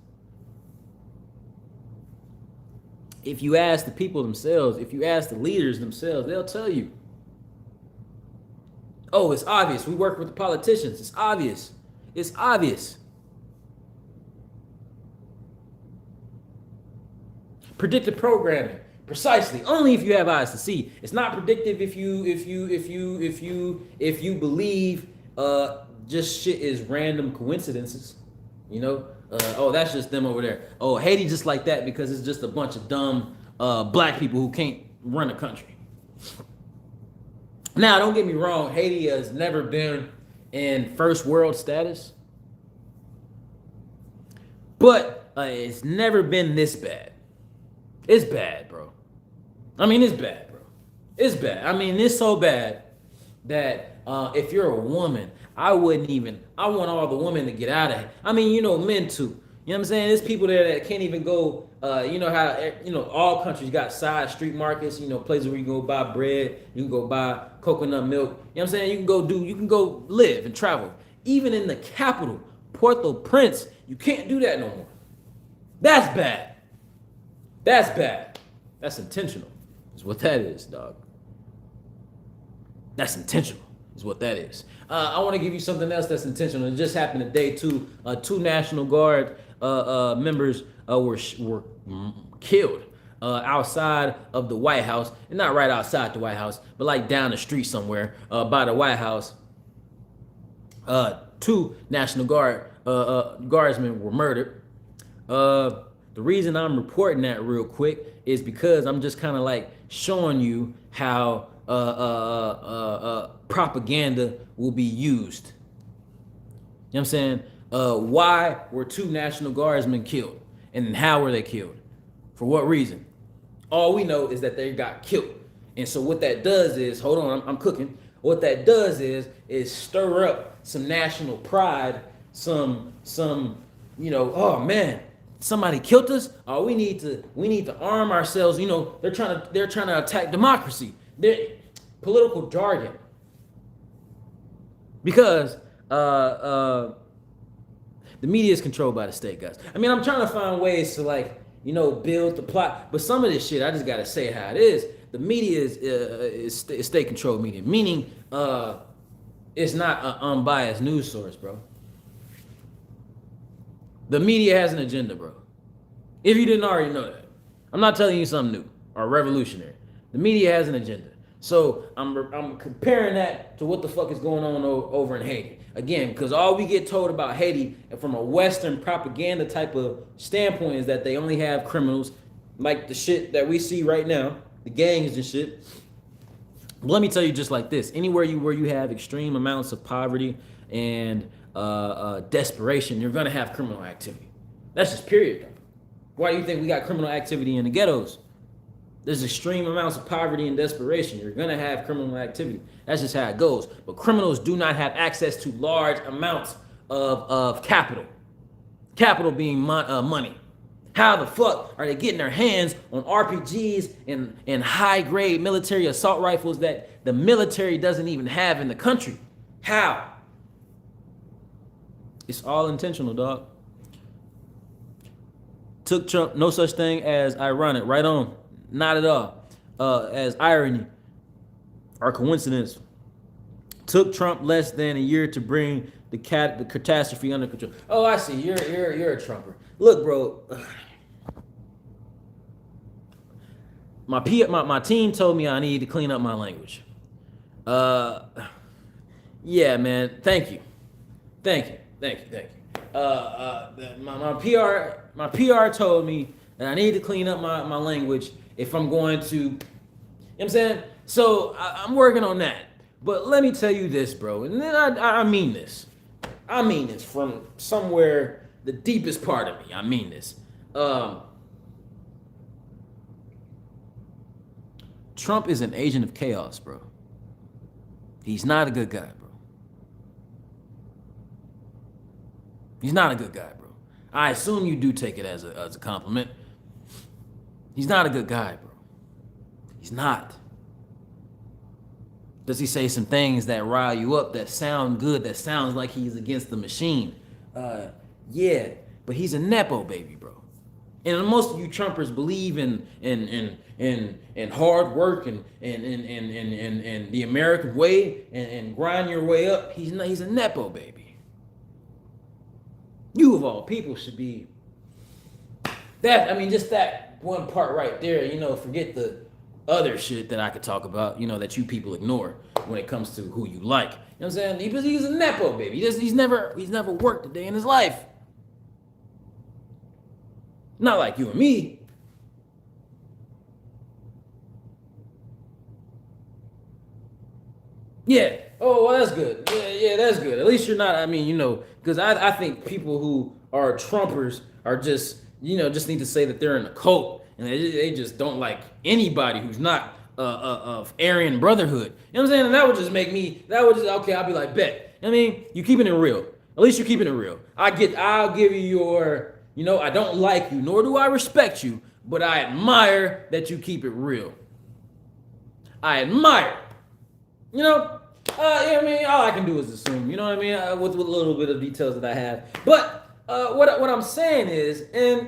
If you ask the people themselves, if you ask the leaders themselves, they'll tell you. Oh, it's obvious. We work with the politicians. It's obvious. It's obvious. Predictive programming, precisely. Only if you have eyes to see. It's not predictive if you believe just shit is random coincidences. You know, oh, that's just them over there. Oh, Haiti just like that because it's just a bunch of dumb black people who can't run a country. Now, don't get me wrong. Haiti has never been in first world status, but it's never been this bad. It's bad, bro. I mean, it's bad, bro. It's bad. I mean, it's so bad that if you're a woman, I want all the women to get out of it. I mean, you know, men too. You know what I'm saying? There's people there that can't even go, you know how, you know, all countries got side street markets, you know, places where you can go buy bread, you can go buy coconut milk. You know what I'm saying? You can go live and travel. Even in the capital, Port-au-Prince, you can't do that no more. That's bad. That's bad. That's intentional. Is what that is, dog. That's intentional. Is what that is. I want to give you something else that's intentional. It just happened today too. Two National Guard members were killed outside of the White House, and not right outside the White House, but like down the street somewhere by the White House. Two National Guardsmen were murdered. The reason I'm reporting that real quick is because I'm just kind of like showing you how propaganda will be used. You know what I'm saying? Why were two National Guardsmen killed? And how were they killed? For what reason? All we know is that they got killed. And so what that does is, hold on, I'm cooking. What that does is stir up some national pride, some, you know, oh man, somebody killed us. Oh, we need to arm ourselves. You know, they're trying to attack democracy. Political jargon. Because the media is controlled by the state, guys. I mean, I'm trying to find ways to, like, you know, build the plot, but some of this shit I just gotta say how it is. The media is state controlled media, meaning it's not an unbiased news source, bro. The media has an agenda, bro. If you didn't already know that, I'm not telling you something new or revolutionary. The media has an agenda. So I'm comparing that to what the fuck is going on over in Haiti. Again, because all we get told about Haiti from a Western propaganda type of standpoint is that they only have criminals, like the shit that we see right now, the gangs and shit. But let me tell you just like this. Anywhere where you have extreme amounts of poverty and desperation, you're gonna have criminal activity. That's just period. Why do you think we got criminal activity in the ghettos? There's extreme amounts of poverty and desperation. You're gonna have criminal activity. That's just how it goes. But criminals do not have access to large amounts of capital. Capital being money. How the fuck are they getting their hands on RPGs and high-grade military assault rifles that the military doesn't even have in the country? How? It's all intentional, dog. Took Trump, no such thing as ironic, right on. Not at all. As irony or coincidence. Took Trump less than a year to bring the catastrophe under control. Oh, I see. You're a Trumper. Look, bro. My team told me I need to clean up my language. Yeah, man. Thank you. My PR told me that I need to clean up my language if I'm going to, you know what I'm saying? So I'm working on that. But let me tell you this, bro, and then I mean this. I mean this from somewhere, the deepest part of me. I mean this. Trump is an agent of chaos, bro. He's not a good guy, bro. He's not a good guy, bro. I assume you do take it as a compliment. He's not a good guy, bro. He's not. Does he say some things that rile you up, that sound good, that sounds like he's against the machine? Yeah, but he's a nepo baby, bro. And most of you Trumpers believe in hard work and the American way and grind your way up. He's a nepo baby. You of all people should be that. I mean, just that one part right there. Forget the other shit that I could talk about. That you people ignore when it comes to who you like. You know what I'm saying? He's a nepo baby. He's never worked a day in his life. Not like you and me. Yeah. Oh, well, that's good. Yeah, that's good. At least you're not. I mean, because I think people who are Trumpers are just need to say that they're in a cult and they just don't like anybody who's not of Aryan Brotherhood. You know what I'm saying? And that would just make me. Okay. I'll be like, bet. I mean, you keeping it real. At least you're keeping it real. I'll give you your. I don't like you, nor do I respect you, but I admire that you keep it real. I admire. I mean, all I can do is assume. You know what I mean? With a little bit of details that I have. But what I'm saying is, and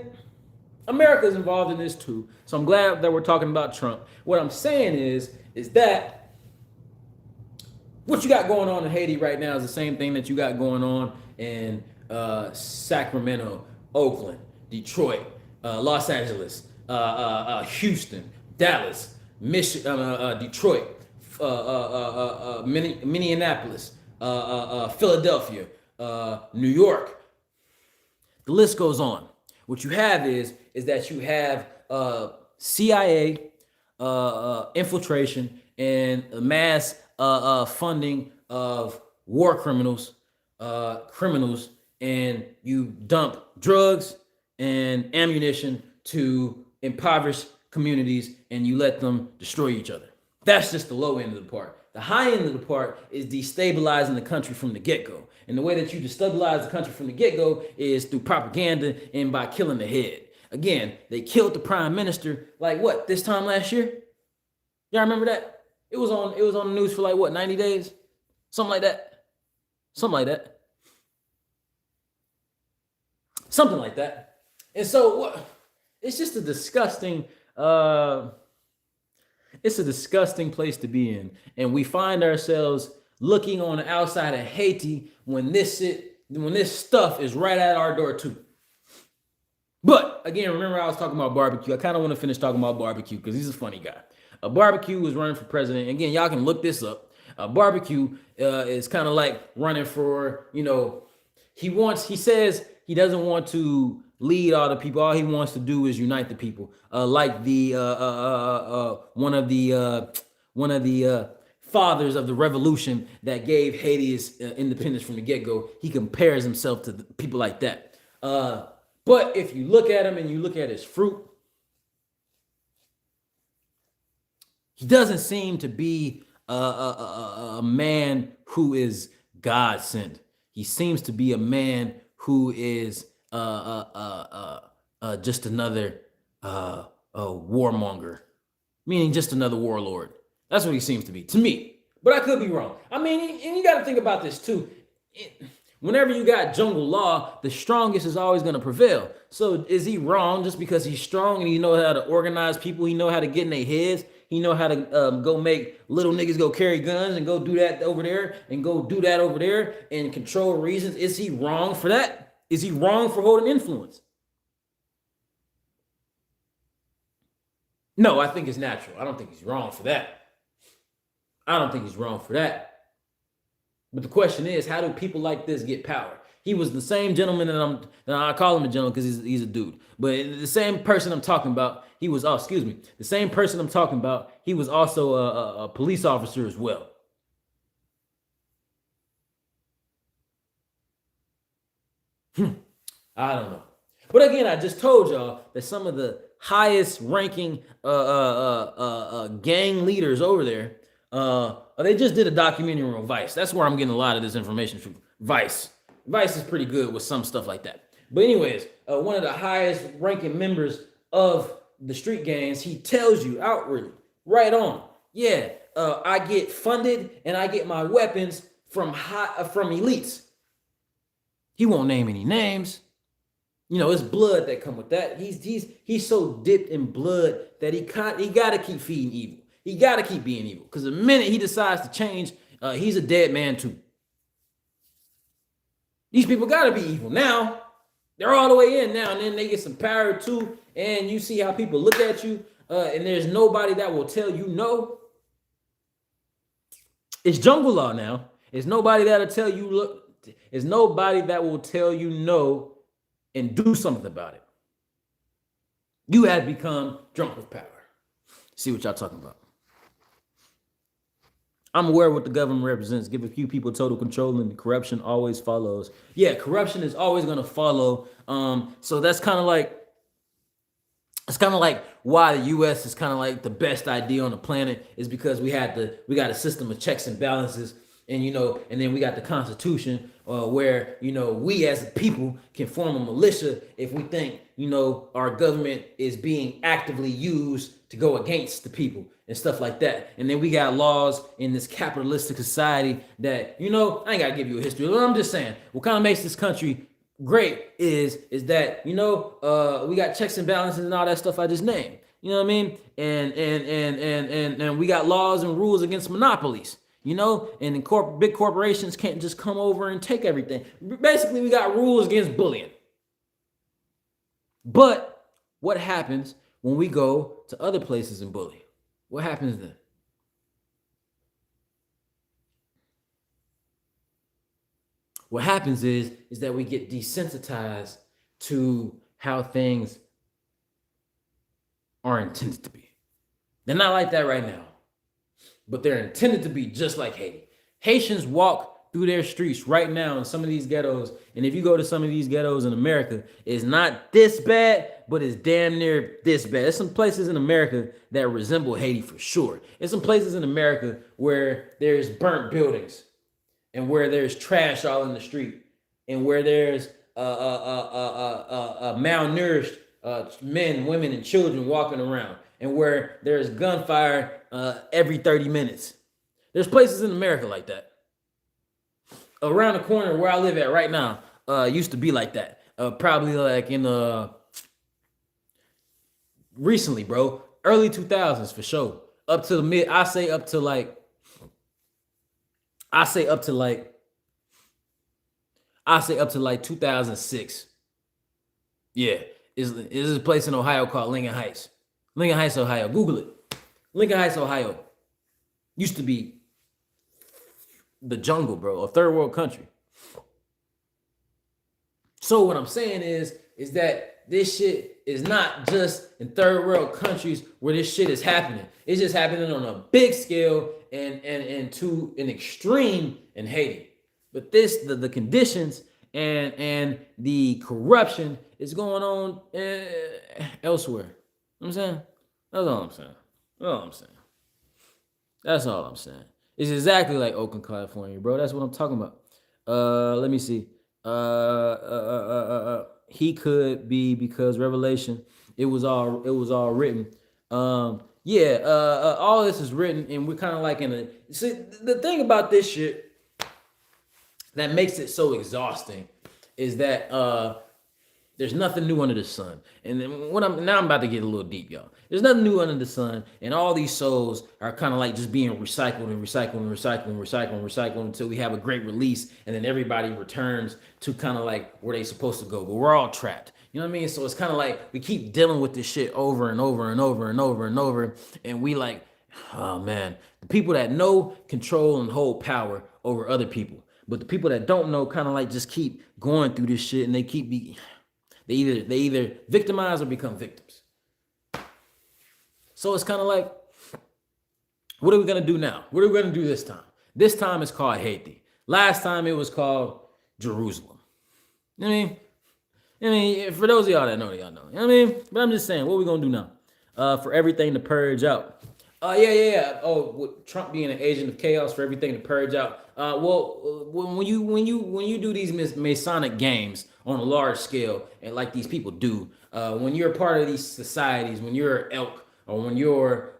America's involved in this too, so I'm glad that we're talking about Trump. What I'm saying is that what you got going on in Haiti right now is the same thing that you got going on in Sacramento, Oakland, Detroit, Los Angeles, Houston, Dallas, Detroit, Minneapolis, Philadelphia, New York. The list goes on. What you have is that you have CIA infiltration and mass funding of war criminals, and you dump drugs and ammunition to impoverished communities and you let them destroy each other. That's just the low end of the part. The high end of the part is destabilizing the country from the get-go. And the way that you destabilize the country from the get-go is through propaganda and by killing the head. Again, they killed the prime minister this time last year? Y'all remember that? It was on the news for 90 days? Something like that. Something like that. And so it's just a disgusting it's a disgusting place to be in. And we find ourselves looking on the outside of Haiti when this stuff is right at our door too. But again, remember I was talking about barbecue. I kind of want to finish talking about barbecue because he's a funny guy. Barbecue was running for president. Again, y'all can look this up. Barbecue is kind of like running for, he says he doesn't want to lead all the people. All he wants to do is unite the people. Like the one of the fathers of the revolution that gave Haiti its independence from the get-go. He compares himself to people like that. But if you look at him and you look at his fruit, he doesn't seem to be a man who is God sent. He seems to be a man who is just another warmonger, meaning just another warlord. That's what he seems to be to me. But I could be wrong. I mean, and you got to think about this too. Whenever you got jungle law, the strongest is always going to prevail. So is he wrong just because he's strong and he knows how to organize people? He knows how to get in their heads. He know how to go make little niggas go carry guns and go do that over there and go do that over there and control reasons. Is he wrong for that? Is he wrong for holding influence? No, I think it's natural. I don't think he's wrong for that. But the question is, how do people like this get power? He was the same gentleman that I call him a gentleman because he's a dude. But the same person I'm talking about, he was also a police officer as well. I don't know. But again, I just told y'all that some of the highest ranking gang leaders over there. They just did a documentary on Vice. That's where I'm getting a lot of this information from. Vice. Vice is pretty good with some stuff like that. But anyways, one of the highest ranking members of the street gangs, he tells you outwardly, right on, yeah, I get funded and I get my weapons from elites. He won't name any names. You know, it's blood that come with that. He's so dipped in blood that he got to keep feeding evil. He got to keep being evil, because the minute he decides to change, he's a dead man too. These people got to be evil now. They're all the way in now, and then they get some power too. And you see how people look at you, and there's nobody that will tell you no. It's jungle law now. It's nobody that'll tell you look. It's nobody that will tell you no and do something about it. You have become drunk with power. See what y'all talking about. I'm aware of what the government represents. Give a few people total control and corruption always follows. Yeah, corruption is always going to follow. So that's kind of like, it's kind of like why the U.S. is kind of like the best idea on the planet, is because we got a system of checks and balances, and and then we got the Constitution, where we as a people can form a militia if we think our government is being actively used to go against the people and stuff like that. And then we got laws in this capitalistic society that I ain't gotta give you a history. I'm just saying what kind of makes this country great is that we got checks and balances and all that stuff I just named. You know what I mean? And we got laws and rules against monopolies. And big corporations can't just come over and take everything. Basically, we got rules against bullying. But what happens when we go to other places and bully? What happens then? What happens is that we get desensitized to how things are intended to be. They're not like that right now, but they're intended to be just like Haiti. Haitians walk through their streets right now in some of these ghettos, and if you go to some of these ghettos in America, it's not this bad, but it's damn near this bad. There's some places in America that resemble Haiti for sure. There's some places in America where there's burnt buildings, and where there's trash all in the street, and where there's malnourished men, women, and children walking around, and where there's gunfire every 30 minutes. There's places in America like that. Around the corner where I live at right now used to be like that. Probably like in recently, bro, early 2000s for sure. Up to the mid, I say up to like 2006. Yeah, is a place in Ohio called Lincoln Heights. Lincoln Heights, Ohio. Google it. Lincoln Heights, Ohio. Used to be the jungle, bro, a third world country. So what I'm saying is that this shit is not just in third world countries where this shit is happening. It's just happening on a big scale and to an extreme in Haiti. But the conditions and the corruption is going on elsewhere. You know what I'm saying? That's all I'm saying. That's all I'm saying. It's exactly like Oakland, California, bro. That's what I'm talking about. Let me see. He could be because Revelation. It was all written. All this is written, and we're kind of like in a. See, the thing about this shit that makes it so exhausting is that there's nothing new under the sun. And then I'm about to get a little deep, y'all. There's nothing new under the sun, and all these souls are kind of like just being recycled until we have a great release, and then everybody returns to kind of like where they supposed to go. But we're all trapped. You know what I mean? So it's kind of like we keep dealing with this shit over and over, and we like, oh man, the people that know control and hold power over other people, but the people that don't know kind of like just keep going through this shit, and they either victimize or become victims. So it's kind of like, what are we gonna do now? What are we gonna do this time? This time it's called Haiti. Last time it was called Jerusalem. You know what I mean? I mean, for those of y'all that know, y'all know. You know what I mean? But I'm just saying, what we gonna do now? For everything to purge out. Yeah. Oh, with Trump being an agent of chaos for everything to purge out. When you do these Masonic games on a large scale, and like these people do, when you're a part of these societies, when you're an elk, or when you're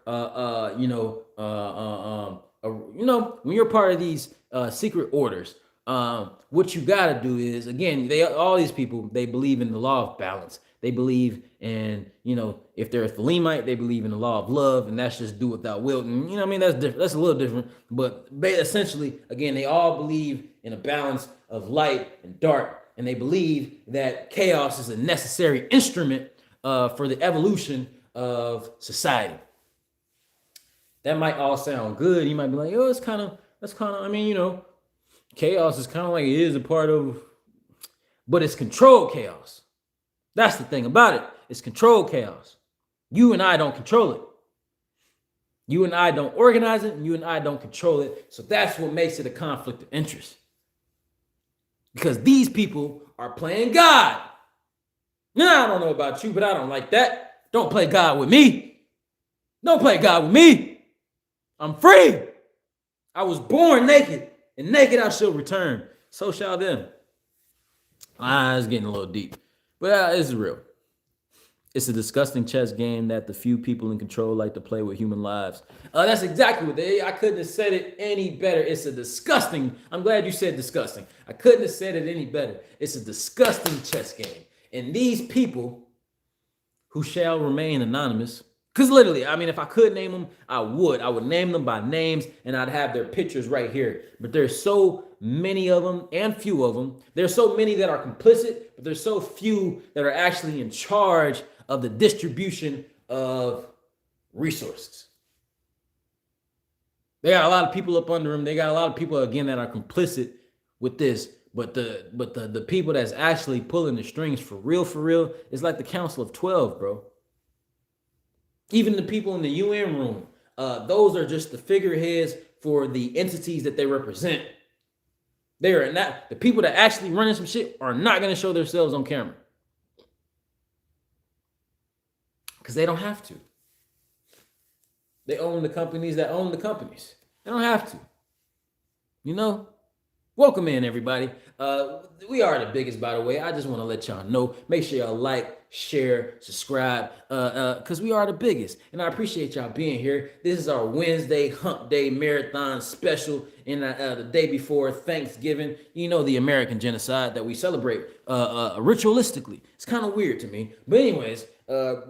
when you're part of these secret orders, what you got to do is, again, all these people, they believe in the law of balance. They believe in, if they're a Thalemite, they believe in the law of love, and that's just do without will. And you know what I mean? That's different. That's a little different, but essentially, again, they all believe in a balance of light and dark, and they believe that chaos is a necessary instrument for the evolution of society. That might all sound good. You might be like, oh, I mean, chaos is kind of like it is a part of, but it's controlled chaos. That's the thing about it. It's controlled chaos. You and I don't control it. You and I don't organize it, and you and I don't control it. So that's what makes it a conflict of interest. Because these people are playing God. Now, I don't know about you, but I don't like that. Don't play God with me. Don't play God with me. I'm free. I was born naked, and naked I shall return. So shall them. It's getting a little deep. But it's real. It's a disgusting chess game that the few people in control like to play with human lives. That's exactly what I couldn't have said it any better. It's a disgusting, I'm glad you said disgusting. I couldn't have said it any better. It's a disgusting chess game. And these people who shall remain anonymous, because literally, I mean, if I could name them, I would name them by names, and I'd have their pictures right here. But there's so many of them and few of them. There's so many that are complicit, but there's so few that are actually in charge of the distribution of resources. They got a lot of people up under them. They got a lot of people, again, that are complicit with this. But the people that's actually pulling the strings for real, is like the Council of 12, bro. Even the people in the UN room, those are just the figureheads for the entities that they represent. They are not, the people that actually running some shit are not going to show themselves on camera. Because they don't have to. They own the companies that own the companies. They don't have to. Welcome in, everybody. We are the biggest, by the way. I just want to let y'all know. Make sure y'all like, share, subscribe, because we are the biggest. And I appreciate y'all being here. This is our Wednesday Hump Day Marathon special, and the day before Thanksgiving. The American genocide that we celebrate ritualistically. It's kind of weird to me. But anyways,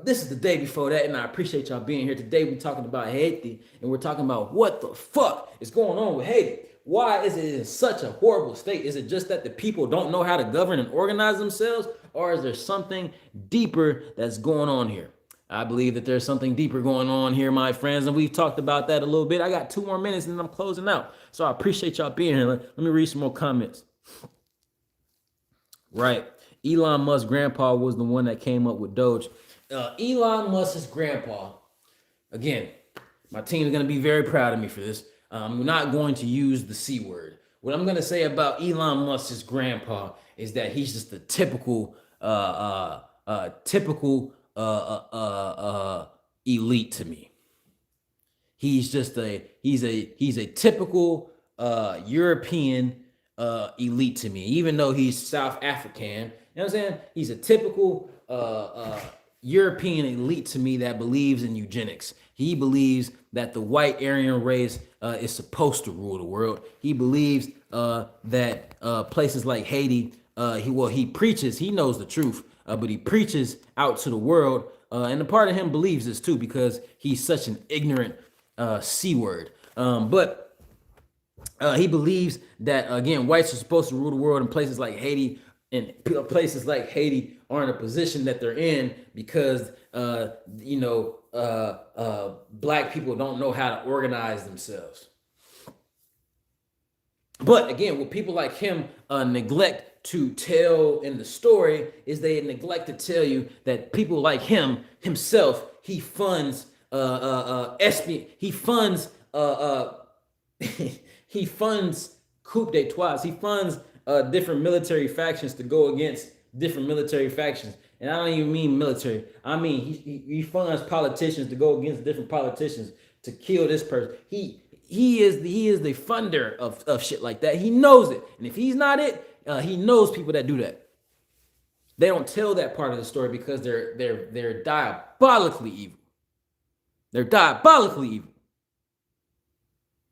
this is the day before that, and I appreciate y'all being here. Today we're talking about Haiti, and we're talking about what the fuck is going on with Haiti. Why is it in such a horrible state? Is it just that the people don't know how to govern and organize themselves? Or is there something deeper that's going on here? I believe that there's something deeper going on here, my friends, and we've talked about that a little bit. I got 2 more minutes and then I'm closing out. So I appreciate y'all being here. Let me read some more comments. Right. Elon Musk's grandpa was the one that came up with Doge. Elon Musk's grandpa, again, my team is going to be very proud of me for this. I'm not going to use the C word. What I'm going to say about Elon Musk's grandpa is that he's just a typical elite to me. He's a typical European elite to me, even though he's South African. You know what I'm saying? He's a typical European elite to me that believes in eugenics. He believes that the white Aryan race is supposed to rule the world. He believes that places like Haiti, he preaches, he knows the truth, but he preaches out to the world. And a part of him believes this too, because he's such an ignorant C word. But he believes that, again, whites are supposed to rule the world in places like Haiti, and places like Haiti are in a position that they're in because, black people don't know how to organize themselves. But again, what people like him neglect to tell in the story is they neglect to tell you that people like himself, he funds he funds he funds coup d'etats. He funds different military factions to go against different military factions. And I don't even mean military. I mean he funds politicians to go against different politicians to kill this person. He is the funder of shit like that. He knows it, and if he's not it, he knows people that do that. They don't tell that part of the story because they're diabolically evil. They're diabolically evil.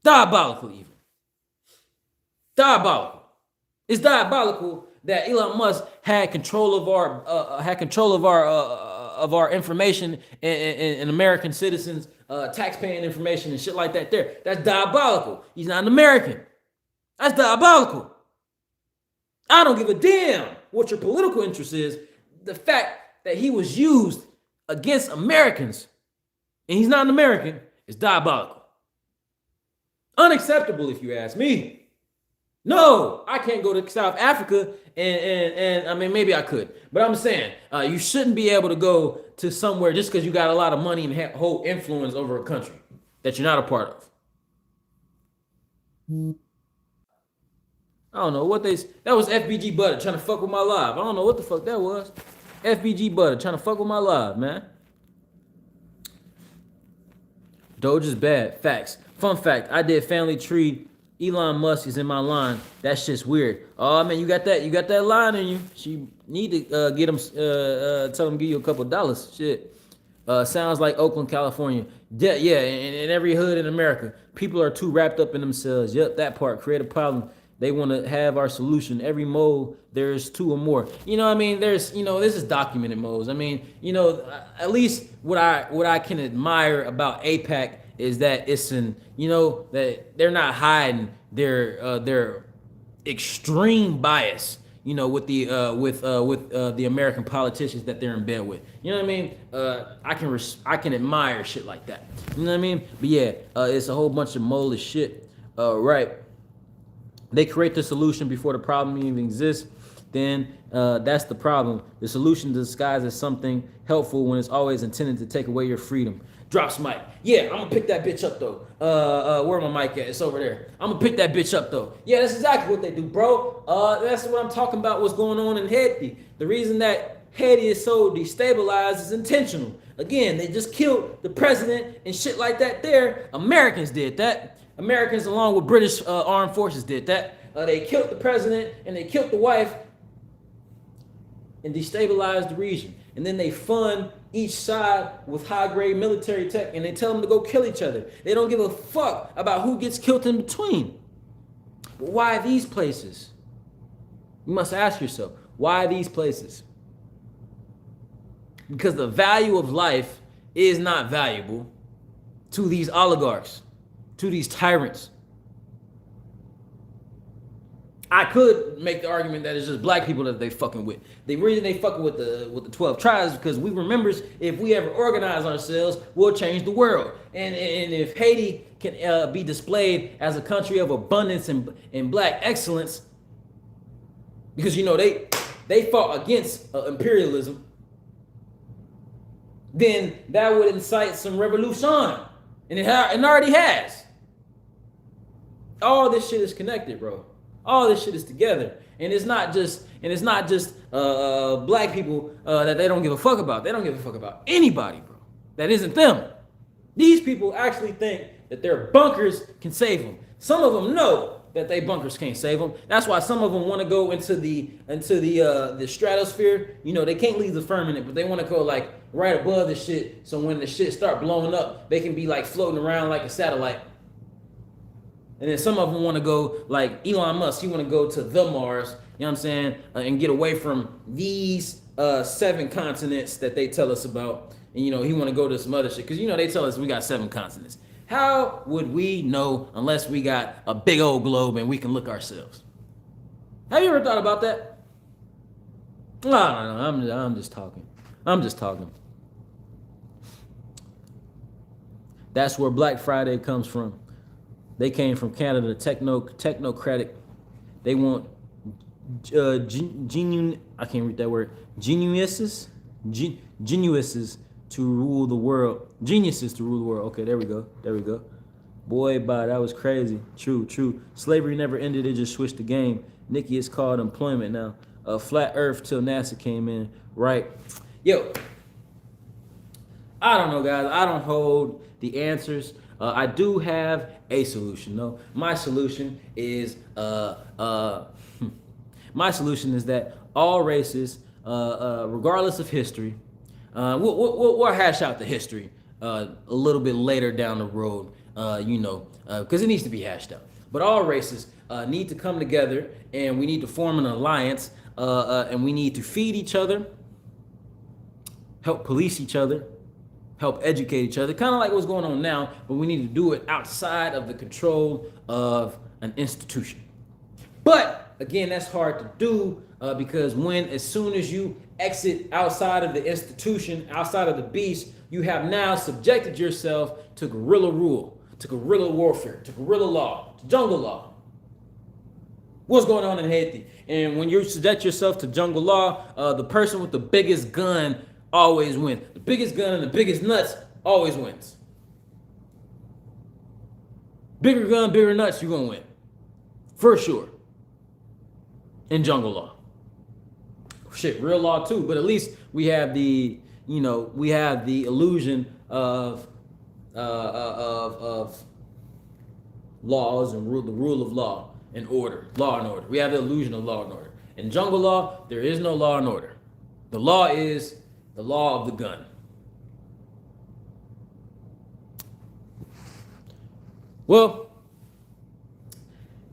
Diabolically evil. Diabolical. It's diabolical that Elon Musk had control of our information and American citizens, taxpaying information and shit like that. That's diabolical. He's not an American. That's diabolical. I don't give a damn what your political interest is. The fact that he was used against Americans and he's not an American is diabolical. Unacceptable, if you ask me. No, I can't go to South Africa and I mean, maybe I could, but I'm saying you shouldn't be able to go to somewhere just because you got a lot of money and hold influence over a country that you're not a part of. I don't know what that was FBG Butter trying to fuck with my live. I don't know what the fuck that was. FBG Butter trying to fuck with my live, man. Doge is bad. Facts. Fun fact, I did Family Tree. Elon Musk is in my line. That shit's weird. Oh man, you got that line in you. She need to get him, tell him give you a couple dollars. Shit. Sounds like Oakland, California. Yeah, in every hood in America. People are too wrapped up in themselves. Yep, that part. Create a problem. They want to have our solution. Every mode, there's two or more. You know what I mean? There's, this is documented modes. I mean, at least what I can admire about APAC is that it's that they're not hiding their extreme bias, with the American politicians that they're in bed with. You know what I mean? I can admire shit like that. You know what I mean? But yeah, it's a whole bunch of mole shit. Right. They create the solution before the problem even exists. Then that's the problem. The solution disguises something helpful when it's always intended to take away your freedom. Drops mic. Yeah, I'm gonna pick that bitch up though. Where my mic at? It's over there. I'm gonna pick that bitch up though. Yeah, that's exactly what they do, bro. That's what I'm talking about. What's going on in Haiti? The reason that Haiti is so destabilized is intentional. Again, they just killed the president and shit like that. There, Americans did that. Americans, along with British armed forces, did that. They killed the president and they killed the wife and destabilized the region. And then they fund each side with high-grade military tech and they tell them to go kill each other. They don't give a fuck about who gets killed in between. But why these places? You must ask yourself, why these places? Because the value of life is not valuable to these oligarchs, to these tyrants. I could make the argument that it's just black people that they fucking with. The reason they fucking with the 12 tribes is because we remembers if we ever organize ourselves, we'll change the world. And if Haiti can be displayed as a country of abundance and black excellence, because they fought against imperialism, then that would incite some revolution, and it already has. All this shit is connected, bro. All this shit is together, and it's not just black people that they don't give a fuck about. They don't give a fuck about anybody, bro. That isn't them. These people actually think that their bunkers can save them. Some of them know that they bunkers can't save them. That's why some of them want to go into the stratosphere. They can't leave the firmament, but they want to go like right above the shit. So when the shit start blowing up, they can be like floating around like a satellite. And then some of them want to go like Elon Musk. He want to go to the Mars, you know what I'm saying, and get away from these 7 continents that they tell us about. And he want to go to some other shit because they tell us we got 7 continents. How would we know unless we got a big old globe and we can look ourselves? Have you ever thought about that? No, I'm just talking. That's where Black Friday comes from. They came from Canada, technocratic. They want genuine. I can't read that word. Geniuses to rule the world. Geniuses to rule the world. Okay, there we go. Boy, that was crazy. True. Slavery never ended. It just switched the game. Nikki is called employment now. flat Earth till NASA came in, right? Yo, I don't know, guys. I don't hold the answers. I do have a solution, though. My solution is my solution is that all races, regardless of history, we'll hash out the history a little bit later down the road, because it needs to be hashed out. But all races need to come together, and we need to form an alliance, and we need to feed each other, help police each other, help educate each other, kind of like what's going on now, but we need to do it outside of the control of an institution. But again, that's hard to do because as soon as you exit outside of the institution, outside of the beast, you have now subjected yourself to guerrilla rule, to guerrilla warfare, to guerrilla law, to jungle law. What's going on in Haiti? And when you subject yourself to jungle law, the person with the biggest gun always wins. The biggest gun and the biggest nuts always wins. Bigger gun, bigger nuts, you're gonna win. For sure. In jungle law. Shit, real law too, but at least we have the illusion of laws and the rule of law and order. Law and order. We have the illusion of law and order. In jungle law, there is no law and order. The law is the law of the gun. Well,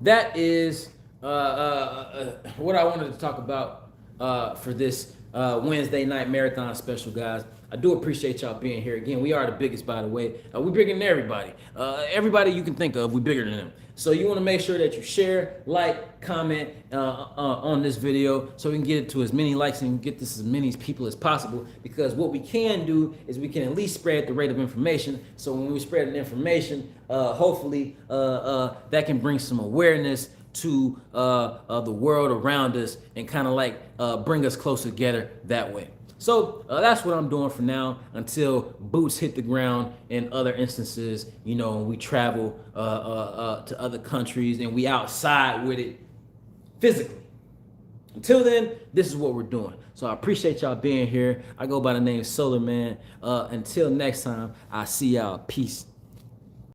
that is what I wanted to talk about for this Wednesday night marathon special, guys. I do appreciate y'all being here. Again, we are the biggest, by the way. We're bigger than everybody. Everybody you can think of, we're bigger than them. So you want to make sure that you share, like, comment on this video so we can get it to as many likes and get this as many people as possible. Because what we can do is we can at least spread the rate of information. So when we spread the information, hopefully that can bring some awareness to the world around us and kind of like bring us closer together that way. So that's what I'm doing for now until boots hit the ground in other instances, when we travel to other countries and we outside with it physically. Until then, this is what we're doing. So I appreciate y'all being here. I go by the name Solar Man. Until next time, I see y'all. Peace.